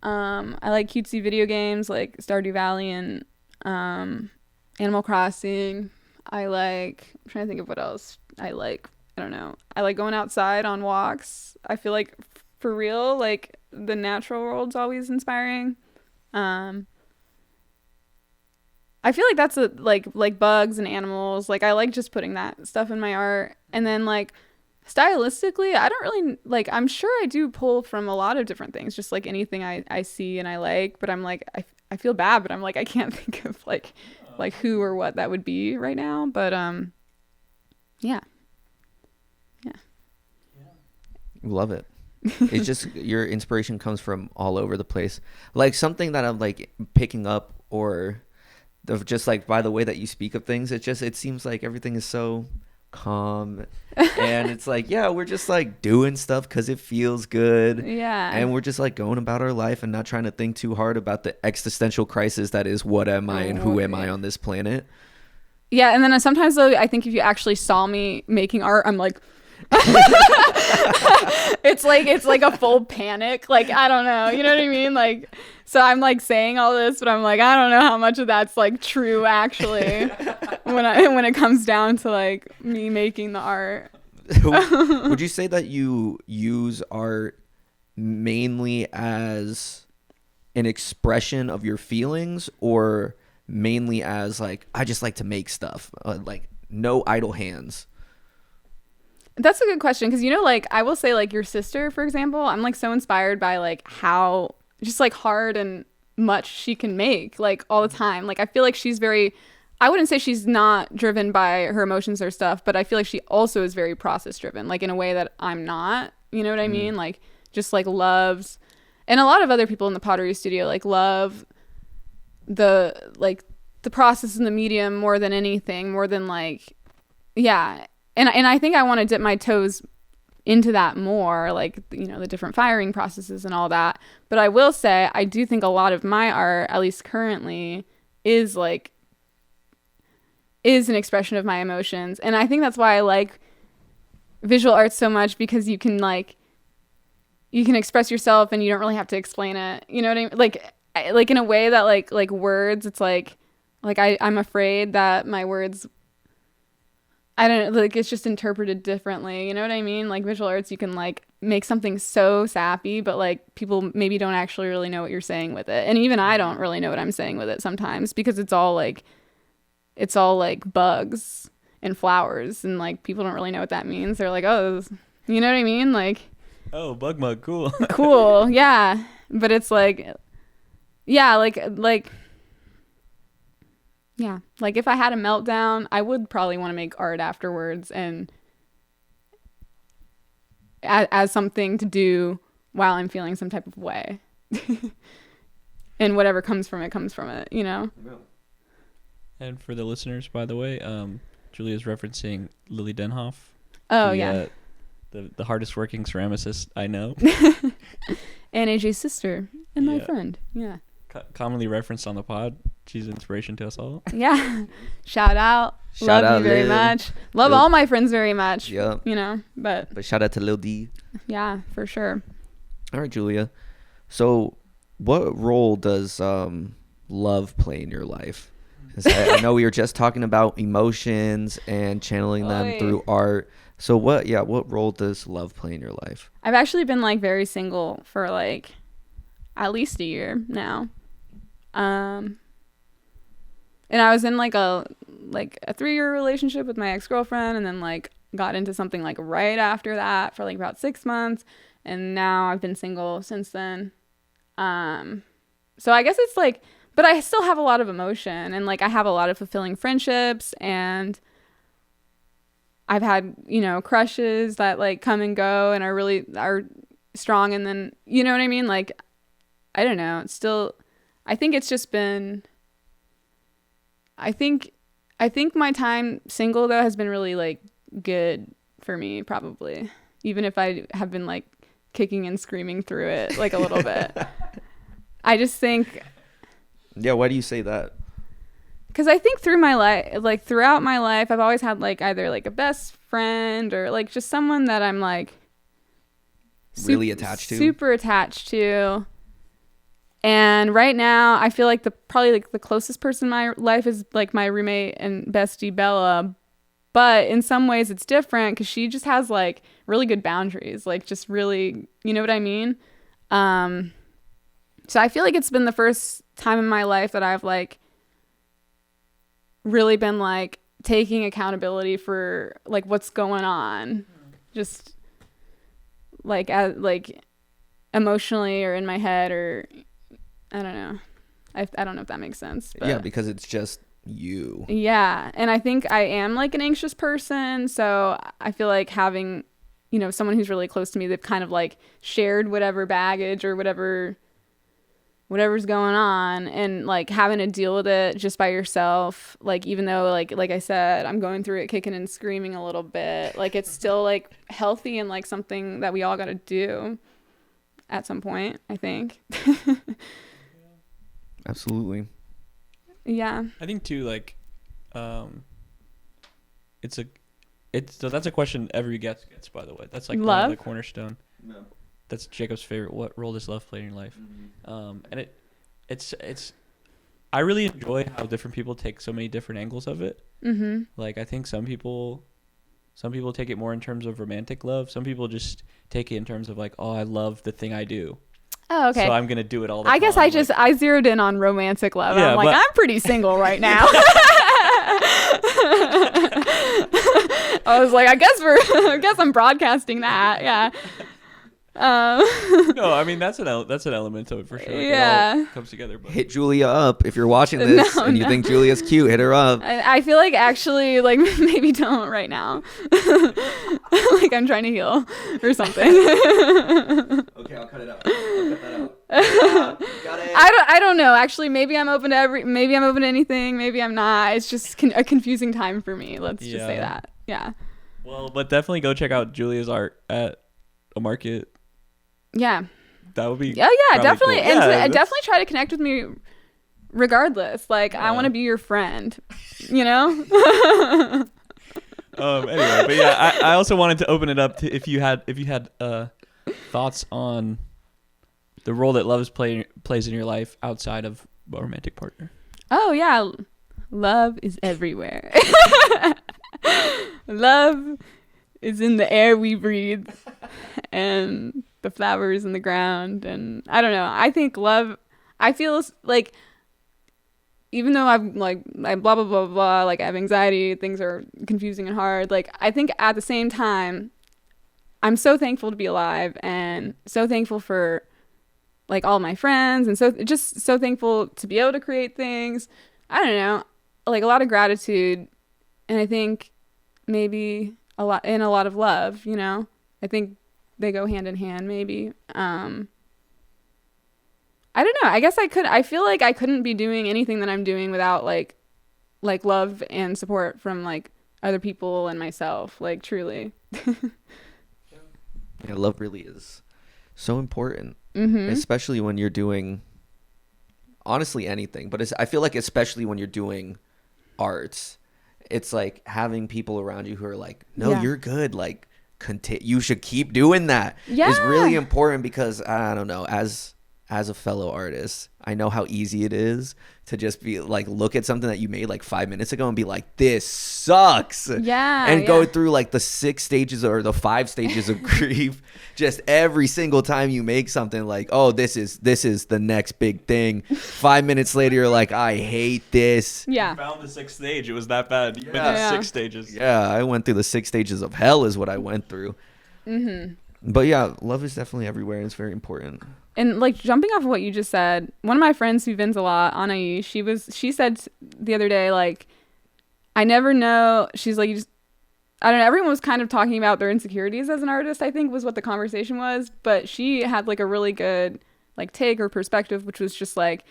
I like cutesy video games like Stardew Valley and Animal Crossing. I'm trying to think of what else I like. I don't know. I like going outside on walks. I feel like for real, like the natural world's always inspiring. I feel like that's like bugs and animals. Like I like just putting that stuff in my art. And then like stylistically, I don't really like, I'm sure I do pull from a lot of different things, just like anything I see and I like, but I'm like, I feel bad, but I'm like, I can't think of like who or what that would be right now. But yeah. Love it. It's just your inspiration comes from all over the place. Like something that I'm like picking up, or just like by the way that you speak of things, it seems like everything is so calm and it's like, yeah, we're just like doing stuff because it feels good. Yeah. And we're just like going about our life and not trying to think too hard about the existential crisis that is what am I and who am I on this planet. Yeah. And then sometimes though, I think if you actually saw me making art, I'm like it's like a full panic. Like, I don't know. You know what I mean? Like, so I'm like saying all this, but I'm like, I don't know how much of that's like true actually when it comes down to like me making the art. Would you say that you use art mainly as an expression of your feelings, or mainly as like, I just like to make stuff, like no idle hands? That's a good question, because, you know, like, I will say, like, your sister, for example, I'm, like, so inspired by, like, how just, like, hard and much she can make, like, all the time. Like, I feel like she's very, I wouldn't say she's not driven by her emotions or stuff, but I feel like she also is very process driven, like, in a way that I'm not, you know what I mean? Like, just, like, loves, and a lot of other people in the pottery studio, like, love the process and the medium more than anything, more than, like, yeah. And I think I want to dip my toes into that more, like, you know, the different firing processes and all that. But I will say, I do think a lot of my art, at least currently, is an expression of my emotions. And I think that's why I like visual art so much, because you can express yourself and you don't really have to explain it. You know what I mean? Like in a way that like words, it's like I'm afraid that my words, I don't know, like, it's just interpreted differently. You know what I mean? Like, visual arts, you can, like, make something so sappy, but, like, people maybe don't actually really know what you're saying with it. And even I don't really know what I'm saying with it sometimes, because it's all like bugs and flowers, and, like, people don't really know what that means. They're like, oh, you know what I mean? Like, oh, bug mug, cool. Cool, yeah. But it's like, yeah, like yeah, like, if I had a meltdown, I would probably want to make art afterwards, and as something to do while I'm feeling some type of way. And whatever comes from it, you know? And for the listeners, by the way, Julia's referencing Lily Denhoff. Oh, yeah. The hardest working ceramicist I know. And AJ's sister and my friend, yeah. Commonly referenced on the pod. She's an inspiration to us all. Yeah. Shout out. Love you very much. Love all my friends very much. Yep. You know, but shout out to Lil D. Yeah, for sure. All right, Julia. So what role does love play in your life? 'Cause I know we were just talking about emotions and channeling them through art. So what role does love play in your life? I've actually been, like, very single for, like, at least a year now. And I was in like a 3-year relationship with my ex-girlfriend, and then, like, got into something, like, right after that for, like, about 6 months, and now I've been single since then. So I guess it's like, but I still have a lot of emotion, and, like, I have a lot of fulfilling friendships, and I've had, you know, crushes that, like, come and go and are strong, and then, you know what I mean? Like, I don't know. It's still, I think it's just been, I think my time single, though, has been really, like, good for me, probably, even if I have been, like, kicking and screaming through it, like, a little bit. I just think. Yeah, why do you say that? Because I think throughout my life, I've always had, like, either, like, a best friend or, like, just someone that I'm, like, really attached to. Super attached to. And right now, I feel like probably the closest person in my life is, like, my roommate and bestie, Bella. But in some ways, it's different because she just has, like, really good boundaries. Like, just really, you know what I mean? So I feel like it's been the first time in my life that I've, like, really been, like, taking accountability for, like, what's going on. Just, like, emotionally or in my head, or I don't know. I don't know if that makes sense. But yeah, because it's just you. Yeah. And I think I am, like, an anxious person. So I feel like having, you know, someone who's really close to me, they've kind of, like, shared whatever baggage or whatever's going on, and, like, having to deal with it just by yourself. Like, even though, like I said, I'm going through it kicking and screaming a little bit, like, it's still, like, healthy and, like, something that we all got to do at some point, I think. Absolutely. Yeah. I think too, like, so that's a question every guest gets, by the way. That's, like, one of the cornerstone. No. That's Jacob's favorite. What role does love play in your life? Mm-hmm. And it's I really enjoy how different people take so many different angles of it. Mm-hmm. Like, I think some people take it more in terms of romantic love. Some people just take it in terms of, like, oh, I love the thing I do. Oh, okay. So I'm going to do it all the time. I guess I zeroed in on romantic love. Yeah, I'm like, I'm pretty single right now. I was like, I guess I'm broadcasting that. Yeah. No, I mean that's an element of it for sure. Like, Yeah. it all comes together. But Hit Julia up if you're watching this and you think Julia's cute. Hit her up. I feel like actually, like, maybe don't right now. Like I'm trying to heal or something. Okay, I'll cut it out. I'll cut that out. Got it. I don't know. Actually, maybe I'm open to anything. Maybe I'm not. It's just a confusing time for me. Let's just say that. Yeah. Well, but definitely go check out Julia's art at a market. Yeah. That would be. Oh yeah, definitely. Cool. And definitely try to connect with me regardless. Like I want to be your friend, you know? Anyway, but yeah, I also wanted to open it up to if you had thoughts on the role that love plays in your life outside of a romantic partner. Oh yeah. Love is everywhere. Love is in the air we breathe and the flowers in the ground. And I don't know. I think love, I feel like even though I blah, blah, blah, blah, like I have anxiety, things are confusing and hard. Like I think at the same time, I'm so thankful to be alive and so thankful for like all my friends and so thankful to be able to create things. I don't know, like a lot of gratitude. And I think maybe a lot of love, you know. I think they go hand in hand maybe. I don't know. I guess I feel like I couldn't be doing anything that I'm doing without like love and support from like other people and myself, like truly. Yeah, love really is so important, especially when you're doing honestly anything, but I feel like especially when you're doing arts. It's like having people around you who are like, no, you're good. Like, you should keep doing that. Yeah. Is really important because I don't know, as a fellow artist, I know how easy it is to just be like, look at something that you made like 5 minutes ago and be like, this sucks. Yeah. And go through like the 6 stages or the 5 stages of grief. Just every single time you make something like, oh, this is the next big thing. 5 minutes later, you're like, I hate this. Yeah. You found the 6th stage. It was that bad. You went through 6 stages. Yeah, I went through the 6 stages of hell is what I went through. But yeah, love is definitely everywhere and it's very important. And like jumping off of what you just said, one of my friends who vents a lot, Anai, she said the other day, like, I never know. She's like, I don't know. Everyone was kind of talking about their insecurities as an artist, I think was what the conversation was. But she had like a really good like take or perspective, which was just like,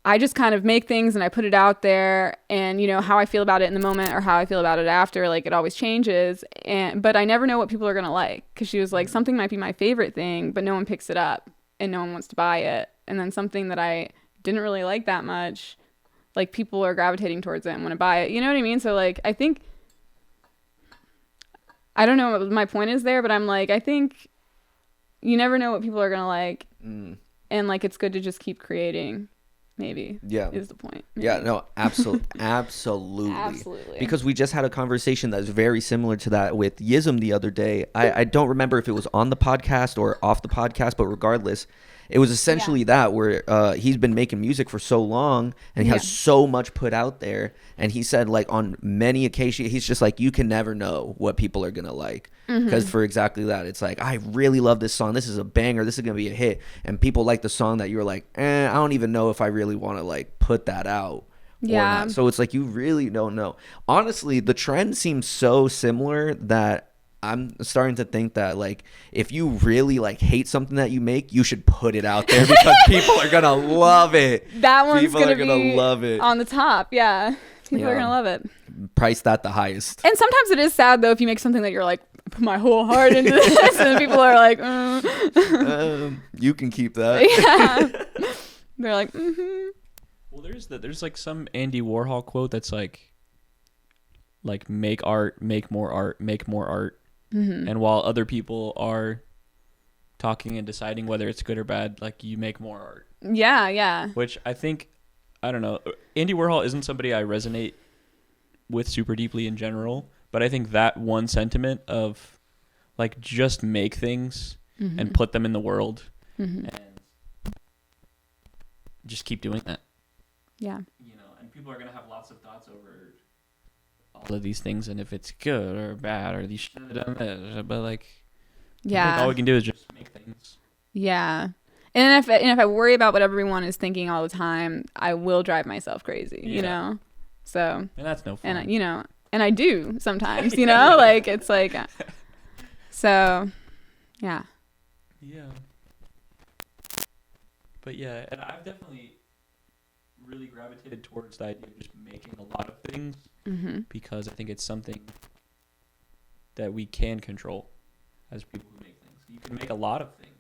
I just kind of make things and I put it out there, and you know how I feel about it in the moment or how I feel about it after, like it always changes. But I never know what people are gonna like, because she was like, something might be my favorite thing, but no one picks it up and no one wants to buy it. And then something that I didn't really like that much, like people are gravitating towards it and want to buy it. You know what I mean? So like I think, I don't know what my point is there, but I'm like, I think you never know what people are gonna like, and like it's good to just keep creating. Maybe is the point. Maybe. Yeah, no, absolutely. Because we just had a conversation that's very similar to that with Yism the other day. I don't remember if it was on the podcast or off the podcast, but regardless, it was essentially that where he's been making music for so long and he has so much put out there. And he said like on many occasions, he's just like, you can never know what people are going to like. Because for exactly that, it's like, I really love this song. This is a banger. This is going to be a hit. And people like the song that you're like, I don't even know if I really want to like put that out. Yeah. So it's like, you really don't know. Honestly, the trend seems so similar that I'm starting to think that like if you really like hate something that you make, you should put it out there because people are gonna love it. That one's people gonna are gonna be love it on the top. Yeah, people are gonna love it. Price that the highest. And sometimes it is sad though if you make something that you're like, I put my whole heart into this, and people are like, you can keep that. Yeah, they're like, Well, there's like some Andy Warhol quote that's like make art, make more art, make more art. And while other people are talking and deciding whether it's good or bad, like you make more art. Yeah. Which I think, I don't know, Andy Warhol isn't somebody I resonate with super deeply in general, but I think that one sentiment of like just make things and put them in the world and just keep doing that. Yeah. You know, and people are gonna have lots of thoughts over all of these things and if it's good or bad or these should have done this, but like I Yeah. think all we can do is just make things. Yeah. And if I worry about what everyone is thinking all the time, I will drive myself crazy, you know? So, And that's no fun. and and I do sometimes, you know, like it's like, so yeah. Yeah. But yeah, and I've definitely really gravitated towards the idea of just making a lot of things because I think it's something that we can control as people who make things. You can make a lot of things.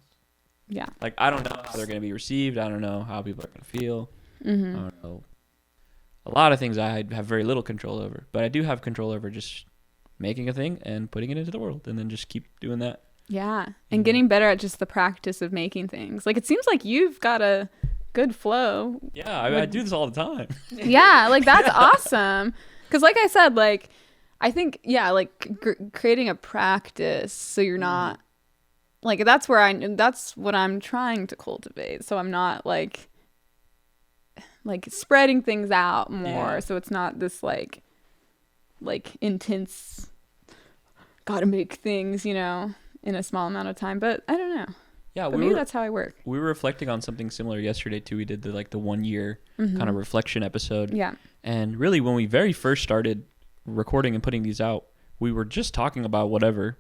Yeah. Like, I don't know how they're going to be received. I don't know how people are going to feel. I don't know. A lot of things I have very little control over, but I do have control over just making a thing and putting it into the world and then just keep doing that. Yeah. And getting better at just the practice of making things. Like, it seems like you've got a good flow. Yeah, I do this all the time. Yeah. Like, that's awesome. Because like I said, like, I think, yeah, like creating a practice so you're not, like, that's what I'm trying to cultivate. So I'm not like spreading things out more. Yeah. So it's not this like intense, gotta make things, you know, in a small amount of time. But I don't know. Yeah, maybe that's how I work. We were reflecting on something similar yesterday too. We did the 1 year kind of reflection episode. Yeah. And really, when we very first started recording and putting these out, we were just talking about whatever.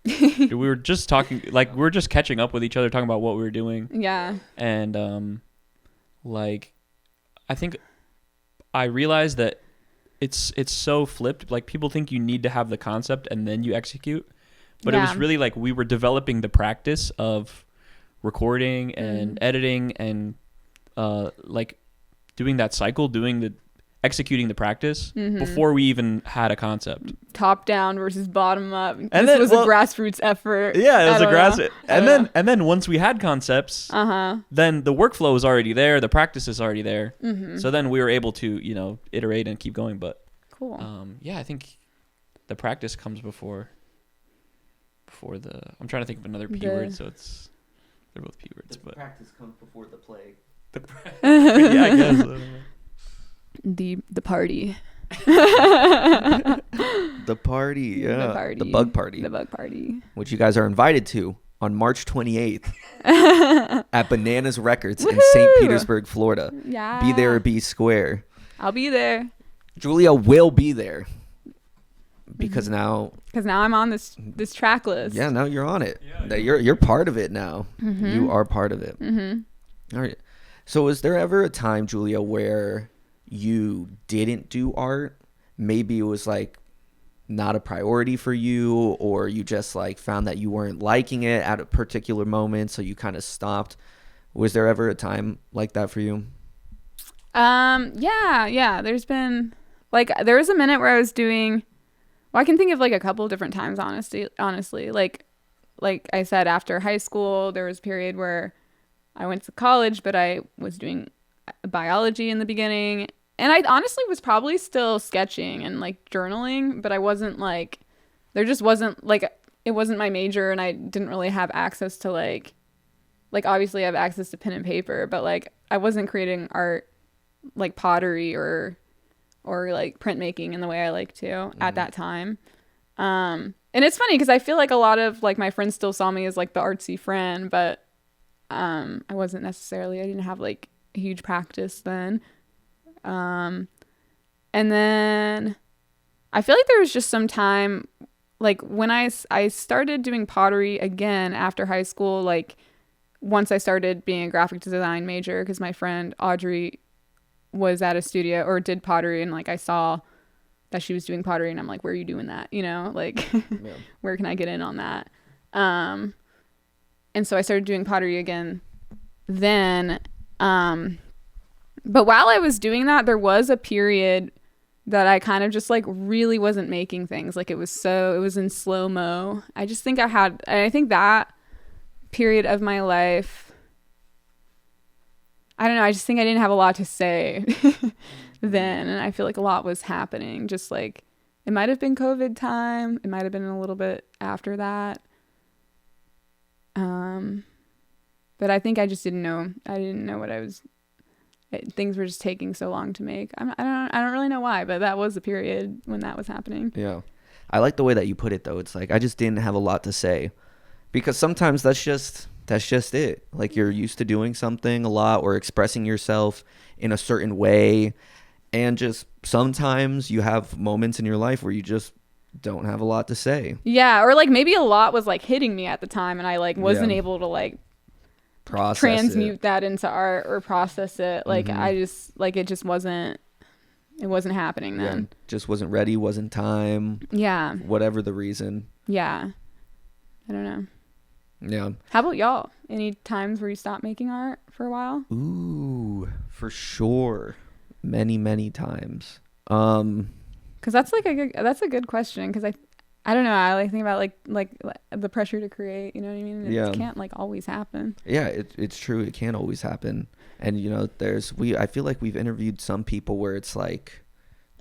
We were just talking, like, we were just catching up with each other, talking about what we were doing. Yeah. And like, I think I realized that it's so flipped. Like, people think you need to have the concept and then you execute, but it was really like we were developing the practice of recording and editing and like doing that cycle, executing the practice before we even had a concept. Top down versus bottom up. And this was a grassroots effort. Yeah, it was a grassroots. And then once we had concepts, then the workflow was already there, the practice is already there. So then we were able to, you know, iterate and keep going. But cool. Yeah, I think the practice comes before the. I'm trying to think of another P word, so they're both P words. But practice comes before the play. Yeah, I guess. The party. The party, yeah. The bug party. The bug party. Which you guys are invited to on March 28th at Bananas Records in St. Petersburg, Florida. Yeah. Be there or be square. I'll be there. Julia will be there. Because now I'm on this track list. Yeah, now you're on it. Yeah, you're part of it now. You are part of it. All right. So is there ever a time, Julia, where you didn't do art? Maybe it was like not a priority for you, or you just like found that you weren't liking it at a particular moment, so you kind of stopped. Was there ever a time like that for you? Yeah. There's been there was a minute where I was doing, well, I can think of like a couple of different times, honestly. Like I said, after high school, there was a period where I went to college, but I was doing biology in the beginning. And I honestly was probably still sketching and like journaling, but I wasn't like, there just wasn't like, it wasn't my major, and I didn't really have access to like obviously I have access to pen and paper, but like I wasn't creating art like pottery or like printmaking in the way I like to at that time. And it's funny because I feel like a lot of like my friends still saw me as like the artsy friend, but I wasn't necessarily, I didn't have like a huge practice then. And then I feel like there was just some time, like when I started doing pottery again after high school, like once I started being a graphic design major, because my friend Audrey was at a studio or did pottery, and like I saw that she was doing pottery, and I'm like, where are you doing that? You know, like where can I get in on that? And so I started doing pottery again then. But while I was doing that, there was a period that I kind of just like really wasn't making things. Like it was in slow-mo. I think that period of my life, I don't know, I just think I didn't have a lot to say then. And I feel like a lot was happening. Just like, it might have been COVID time. It might have been a little bit after that. But I think I just didn't know. I didn't know what I things were just taking so long to make. I don't really know why, but that was the period when that was happening. Yeah. I like the way that you put it, though. It's like I just didn't have a lot to say, because sometimes that's just it. Like, you're used to doing something a lot or expressing yourself in a certain way, and just sometimes you have moments in your life where you just don't have a lot to say. Yeah, or like maybe a lot was like hitting me at the time, and I like wasn't able to like transmute that into art or process it. Like I just like it wasn't happening then. Yeah, just wasn't ready, wasn't time. Yeah. Whatever the reason. Yeah. I don't know. Yeah. How about y'all? Any times where you stopped making art for a while? Ooh, for sure. Many times. Because that's a good question. Because I don't know. I like think about like the pressure to create. You know what I mean? It can't like always happen. Yeah, it's true. It can't always happen. And you know, I feel like we've interviewed some people where it's like,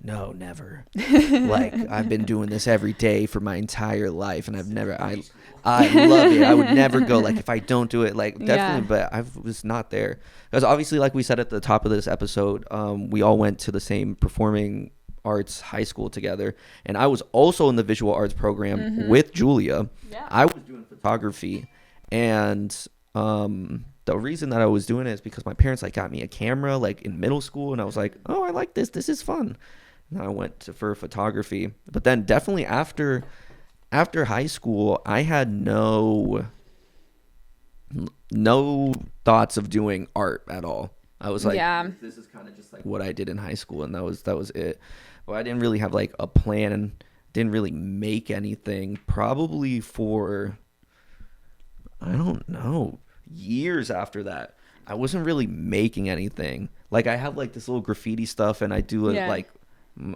no, never. Like, I've been doing this every day for my entire life, and I love it. I would never go, like, if I don't do it, like, definitely. But I was not there, because obviously, like we said at the top of this episode, we all went to the same performing arts high school together, and I was also in the visual arts program with Julia. I was doing photography, and the reason that I was doing it is because my parents like got me a camera like in middle school, and I was like, oh, I like this is fun, and I went for photography. But then definitely after high school, I had no thoughts of doing art at all. I was like, this is kind of just like what I did in high school, and that was it. But I didn't really have like a plan, and didn't really make anything probably for, I don't know, years after that. I wasn't really making anything. Like, I have like this little graffiti stuff, and I do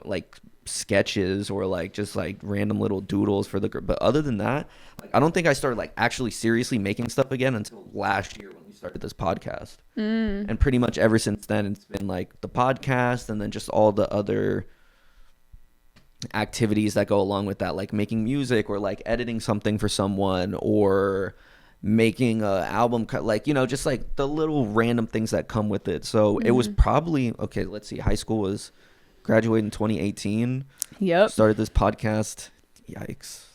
like sketches or like just like random little doodles for but other than that, like, I don't think I started like actually seriously making stuff again until last year when we started this podcast. And pretty much ever since then, it's been like the podcast, and then just all the other activities that go along with that, like making music, or like editing something for someone, or making a album cut, like, you know, just like the little random things that come with it. So it was probably, okay, let's see, high school was graduated in 2018. Yep. Started this podcast, yikes,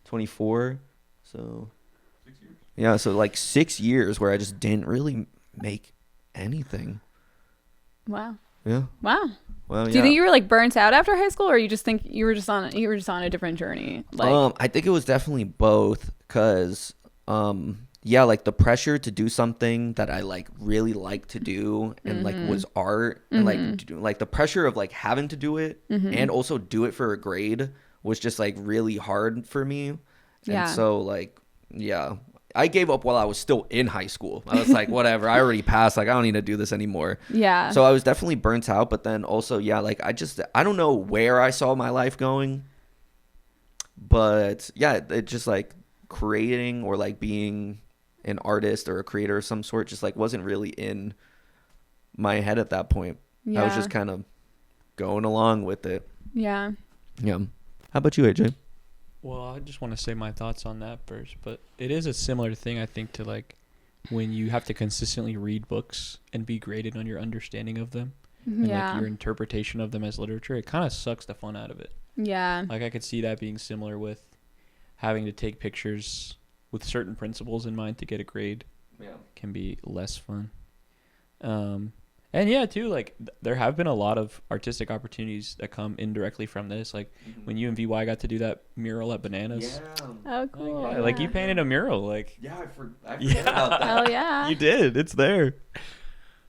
24. So 6 years. Yeah, so like 6 years where I just didn't really make anything. Wow. Yeah. Wow. Well, do you think you were like burnt out after high school, or you just think you were just on a different journey? Like, I think it was definitely both, because like the pressure to do something that I like really like to do, and like was art, and like the pressure of like having to do it and also do it for a grade was just like really hard for me. And so like, I gave up while I was still in high school. I was like, whatever, I already passed. Like, I don't need to do this anymore. Yeah. So I was definitely burnt out. But then also, like, I don't know where I saw my life going. But yeah, it just like creating or like being an artist or a creator of some sort just like wasn't really in my head at that point. I was just kind of going along with it. Yeah. How about you, AJ? Well, I just want to say my thoughts on that first, but it is a similar thing, I think, to like when you have to consistently read books and be graded on your understanding of them and like your interpretation of them as literature. It kind of sucks the fun out of it. Yeah. Like, I could see that being similar with having to take pictures with certain principles in mind to get a grade. Yeah. Can be less fun. And yeah, too, like there have been a lot of artistic opportunities that come indirectly from this. Like when you and VY got to do that mural at Bananas. Yeah. Oh, cool. Like you painted a mural. Like, yeah, I forgot about that. Hell yeah. You did. It's there.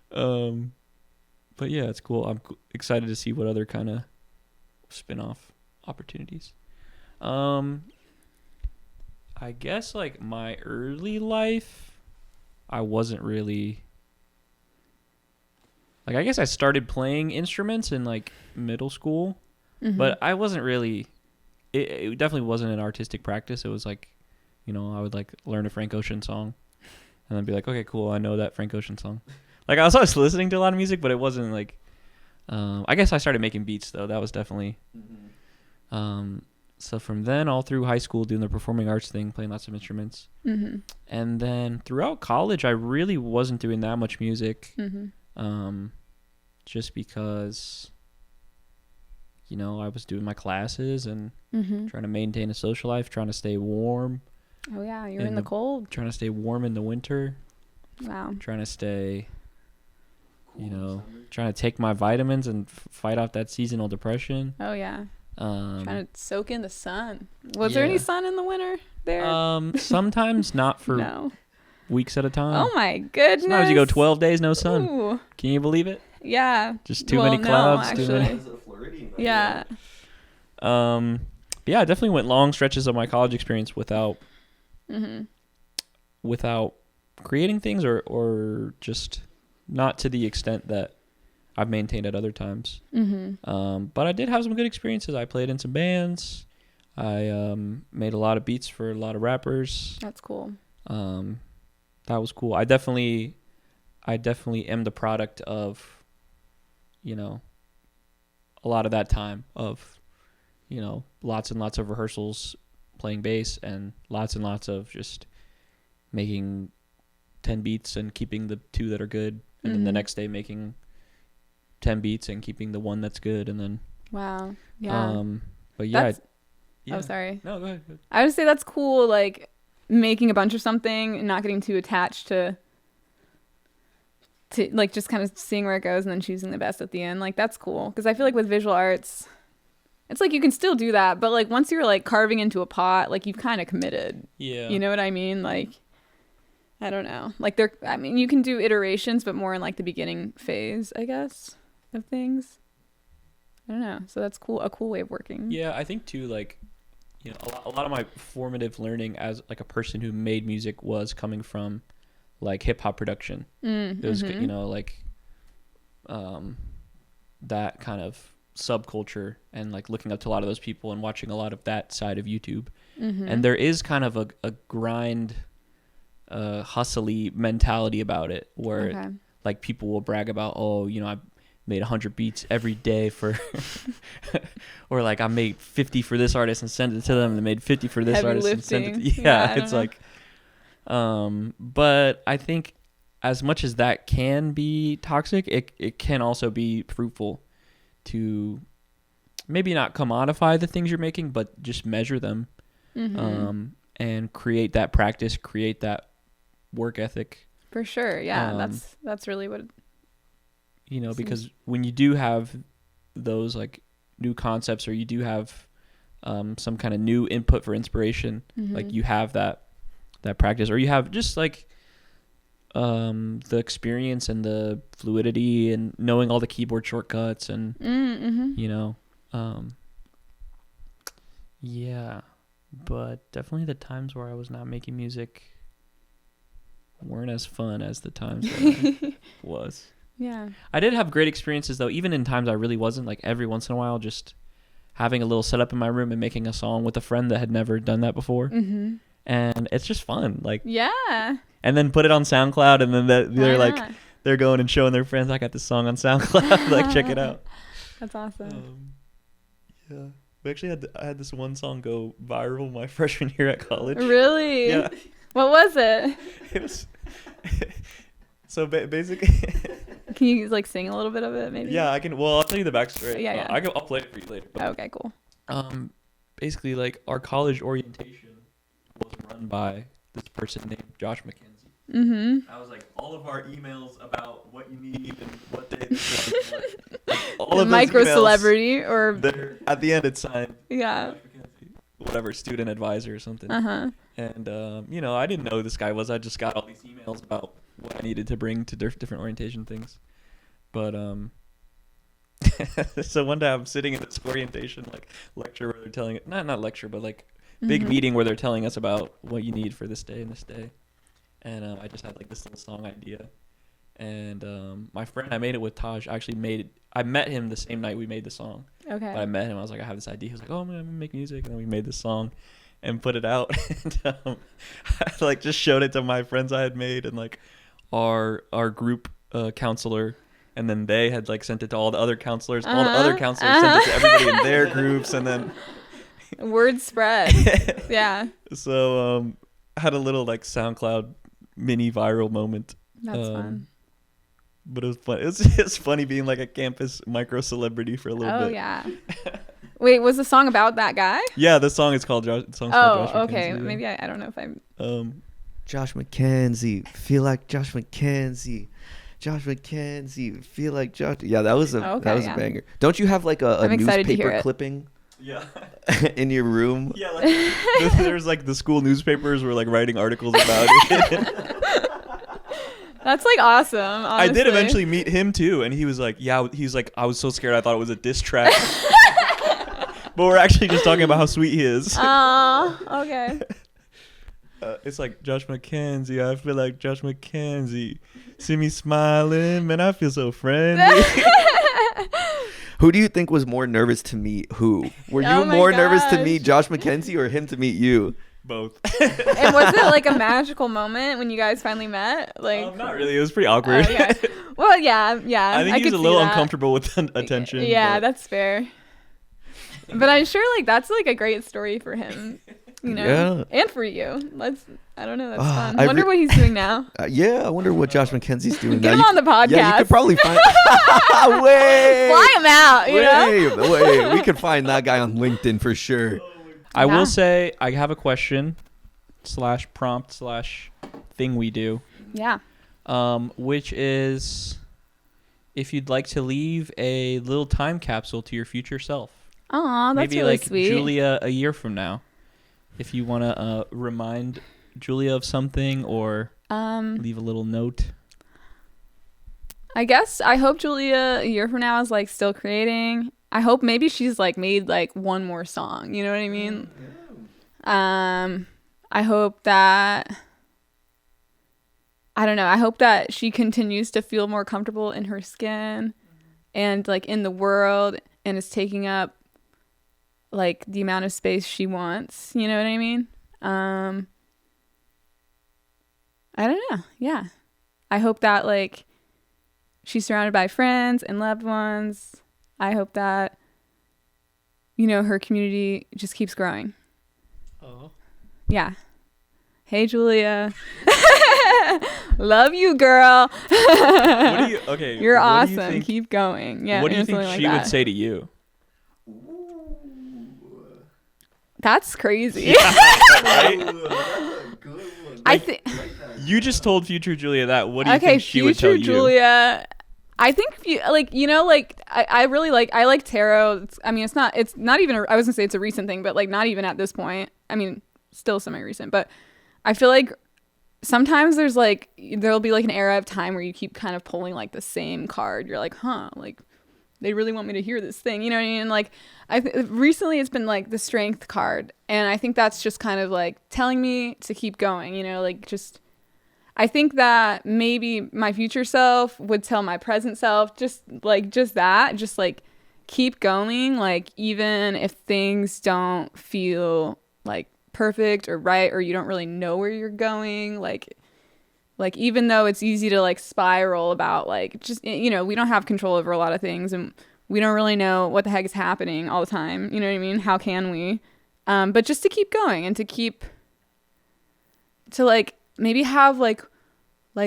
But yeah, it's cool. I'm excited to see what other kind of spin-off opportunities. I guess like my early life, I wasn't really. Like, I guess I started playing instruments in, like, middle school, but I wasn't really, it definitely wasn't an artistic practice. It was, like, you know, I would, like, learn a Frank Ocean song and then be like, okay, cool, I know that Frank Ocean song. Like, I was always listening to a lot of music, but it wasn't, like, I guess I started making beats, though. That was definitely So from then all through high school, doing the performing arts thing, playing lots of instruments. Mm-hmm. And then throughout college, I really wasn't doing that much music. Mm-hmm. Just because, I was doing my classes and trying to maintain a social life, trying to stay warm. Oh, yeah. You're in the cold. Trying to stay warm in the winter. Wow. Trying to stay, trying to take my vitamins and fight off that seasonal depression. Oh, yeah. Trying to soak in the sun. Was there Yeah. any sun in the winter there? Sometimes not for No. weeks at a time. Oh, my goodness. Sometimes you go 12 days, no sun. Ooh. Can you believe it? Yeah. Just too many clouds. No, too many. actually. Yeah. Yeah, I definitely went long stretches of my college experience without creating things or just not to the extent that I've maintained at other times. But I did have some good experiences. I played in some bands. I made a lot of beats for a lot of rappers. That's cool. That was cool. I definitely am the product of, a lot of that time of, lots and lots of rehearsals, playing bass, and lots of just making 10 beats and keeping the 2 that are good, and then the next day making 10 beats and keeping the 1 that's good, and then wow. Yeah. But yeah, Oh, sorry. No, go ahead. I would say that's cool, like making a bunch of something and not getting too attached to like just kind of seeing where it goes and then choosing the best at the end. Like that's cool, because I feel like with visual arts, it's like you can still do that, but like once you're like carving into a pot, like you've kind of committed. Yeah. You know what I mean? Like, I don't know. Like you can do iterations, but more in like the beginning phase, I guess, of things. I don't know. So that's cool. A cool way of working. Yeah, I think too, like, a lot of my formative learning as like a person who made music was coming from like hip hop production. It was, like, that kind of subculture, and like looking up to a lot of those people and watching a lot of that side of YouTube. And there is kind of a grind, hustly mentality about it, where like people will brag about, I made 100 beats every day for or like I made 50 for this artist and sent it to them, and they made 50 for this heavy artist lifting. and sent it it's know. Like but I think as much as that can be toxic, it can also be fruitful to maybe not commodify the things you're making, but just measure them, and create that practice, create that work ethic. For sure. Yeah. That's really what because when you do have those like new concepts, or you do have some kind of new input for inspiration, like you have that practice, or you have just like the experience and the fluidity and knowing all the keyboard shortcuts and yeah, but definitely the times where I was not making music weren't as fun as the times that I was. Yeah. I did have great experiences though, even in times I really wasn't, like every once in a while, just having a little setup in my room and making a song with a friend that had never done that before. And it's just fun. Like, yeah. And then put it on SoundCloud, and then they're going and showing their friends, I got this song on SoundCloud, like check it out. That's awesome. Yeah. We actually I had this one song go viral my freshman year at college. Really? Yeah. What was it? It was so basically. Can you like sing a little bit of it, maybe? Yeah, I can. Well, I'll tell you the backstory. Yeah. I'll play it for you later. But, okay, cool. Basically, like our college orientation was run by this person named Josh McKenzie. I was like, all of our emails about what you need and what day this was, like, all of micro those emails, celebrity, or at the end it's signed. Yeah. Josh McKenzie, whatever, student advisor or something. And I didn't know who this guy was. I just got all these emails about what I needed to bring to different orientation things. But so one day I'm sitting in this orientation like lecture where they're telling it, not lecture, but like big meeting where they're telling us about what you need for this day and this day. And I just had like this little song idea. And my friend, I made it with Taj, I met him the same night we made the song. Okay. But I met him, I was like, I have this idea. He was like, oh, I'm gonna make music. And then we made this song and put it out. And I like just showed it to my friends I had made, and like our group counselor. And then they had like sent it to all the other counselors. All the other counselors sent it to everybody in their groups. And then, Word spread. Yeah. So I had a little like SoundCloud mini viral moment. That's fun. But it was fun. It's funny being like a campus micro celebrity for a little bit. Oh yeah. Wait, was the song about that guy? Yeah, the song is called Josh. Okay. Maybe I don't know if I'm. Josh McKenzie, feel like Josh McKenzie. Josh McKenzie, feel like Josh. Yeah, that was a banger. Don't you have like a newspaper clipping? Yeah. In your room? Yeah, like there's like the school newspapers were like writing articles about it. That's like awesome. Honestly. I did eventually meet him too, and he was like, I was so scared I thought it was a diss track. But we're actually just talking about how sweet he is. Oh, okay. It's like Josh McKenzie. I feel like Josh McKenzie. See me smiling, man. I feel so friendly. Who do you think was more nervous to meet who? Were you more nervous to meet Josh McKenzie or him to meet you? Both. And was it like a magical moment when you guys finally met? Like, not really. It was pretty awkward. Okay. Well, yeah. I think he was a little uncomfortable with attention. Yeah, that's fair. But I'm sure like that's like a great story for him, you know, and for you. I don't know. That's fun. I wonder what he's doing now. I wonder what Josh McKenzie's doing now. Get him on the podcast. Yeah, you could probably find. Wait. Fly him out. You know? Wait. We could find that guy on LinkedIn for sure. I will say I have a question / prompt / thing we do. Yeah. Which is if you'd like to leave a little time capsule to your future self. Aw, that's maybe really like sweet. Julia a year from now. If you want to remind Julia of something or leave a little note. I guess I hope Julia a year from now is like still creating. I hope maybe she's like made like one more song. You know what I mean? I hope that. I don't know. I hope that she continues to feel more comfortable in her skin and like in the world and is taking up like the amount of space she wants. You know what I mean? I don't know. Yeah. I hope that like she's surrounded by friends and loved ones. I hope that, you know, her community just keeps growing. Oh. Yeah. Hey, Julia. Love you, girl. You're awesome. Keep going. Yeah. What do you think she would say to you? That's crazy. Yeah, right? I think you just told future Julia that. What do you think she would tell you? Future Julia. I think I really like tarot. I mean, it's not even I was gonna say it's a recent thing, but like not even at this point. I mean, still semi-recent, but I feel like sometimes there'll be like an era of time where you keep kind of pulling like the same card. You're like, like they really want me to hear this thing, you know what I mean? Like recently it's been like the strength card, and I think that's just kind of like telling me to keep going, you know, like just. I think that maybe my future self would tell my present self just keep going, like even if things don't feel like perfect or right, or you don't really know where you're going, like even though it's easy to like spiral about like just, you know, we don't have control over a lot of things and we don't really know what the heck is happening all the time, you know what I mean? How can we? But just to keep going and to like maybe have like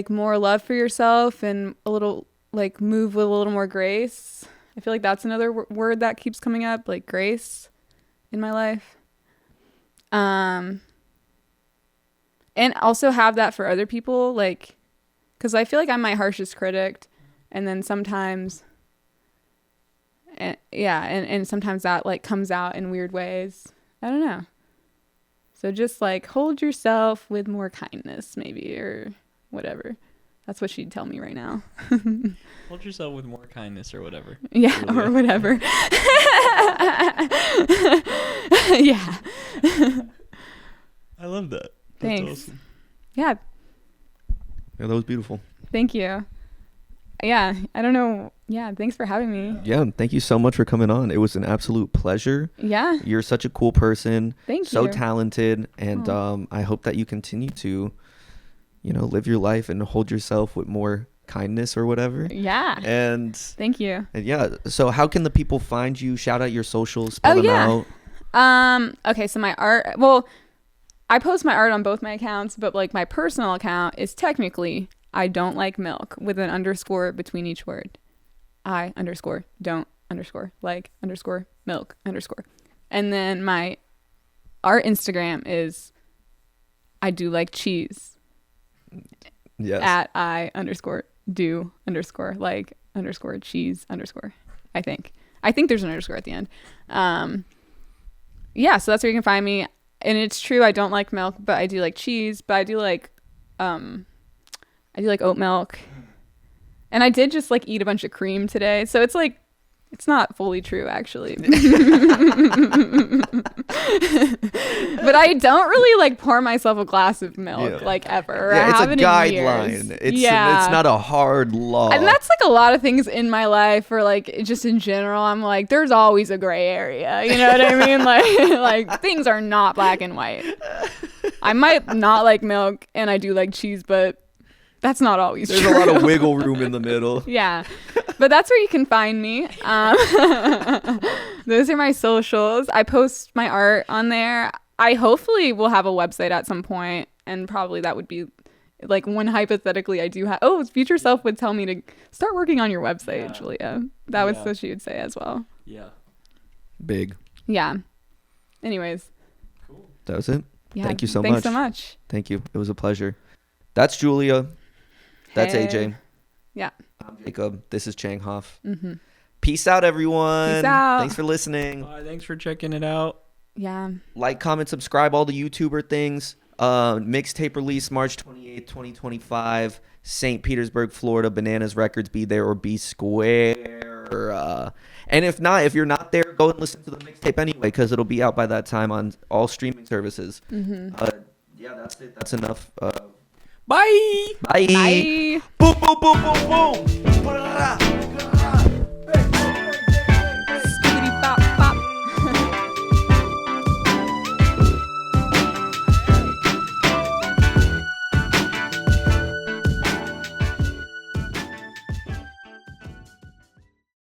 more love for yourself and a little like move with a little more grace. I feel like that's another word that keeps coming up, like grace in my life. And also have that for other people, like, because I feel like I'm my harshest critic, and then sometimes and sometimes that like comes out in weird ways. I don't know. So just like hold yourself with more kindness maybe, or whatever. That's what she'd tell me right now. Hold yourself with more kindness or whatever. Yeah, Julia. Or whatever. Yeah. I love that. That's Thanks. Awesome. Yeah. Yeah, that was beautiful. Thank you. Yeah, I don't know. Yeah, thanks for having me. Yeah, thank you so much for coming on. It was an absolute pleasure. Yeah. You're such a cool person. Thank you. So talented, and I hope that you continue to, you know, live your life and hold yourself with more kindness or whatever. Yeah. And thank you. And yeah, so how can the people find you? Shout out your socials, spell them out. Okay, so my art, well, I post my art on both my accounts, but like my personal account is technically I don't like milk with an underscore between each word. I underscore don't underscore like underscore milk underscore. And then my art Instagram is I do like cheese. Yes. At I underscore do underscore like underscore cheese underscore. I think there's an underscore at the end. Yeah, so that's where you can find me. And it's true I don't like milk, but I do like cheese, but I do like oat milk. And I did just like eat a bunch of cream today. So it's like it's not fully true actually. But I don't really like pour myself a glass of milk like ever. Yeah, I it's a haven't guideline. It's not a hard law. And that's like a lot of things in my life or like just in general. I'm like, there's always a gray area. You know what I mean? Like things are not black and white. I might not like milk and I do like cheese, but that's not always There's true. a lot of wiggle room in the middle. Yeah. But that's where you can find me. Those are my socials. I post my art on there. I hopefully will have a website at some point, and probably that would be like when hypothetically I do have. Oh, future self would tell me to start working on your website, Julia. That was what she would say as well. Yeah. Big. Yeah. Anyways. Cool. That was it. Yeah. Thank you so Thanks much. so much. Thank you. It was a pleasure. That's Julia. That's Hey. AJ. Yeah. I'm Jacob. This is Chang Hoff. Mm-hmm. Peace out, everyone. Peace out. Thanks for listening. Bye. Thanks for checking it out. Yeah. Like, comment, subscribe, all the YouTuber things. Mixtape release March 28th, 2025. St. Petersburg, Florida. Bananas Records. Be there or be square. And if not, if you're not there, go and listen to the mixtape anyway, because it'll be out by that time on all streaming services. Mm-hmm. Yeah, that's it. That's enough. Bye. Bye. Bye. Boom, boom, boom, boom, boom.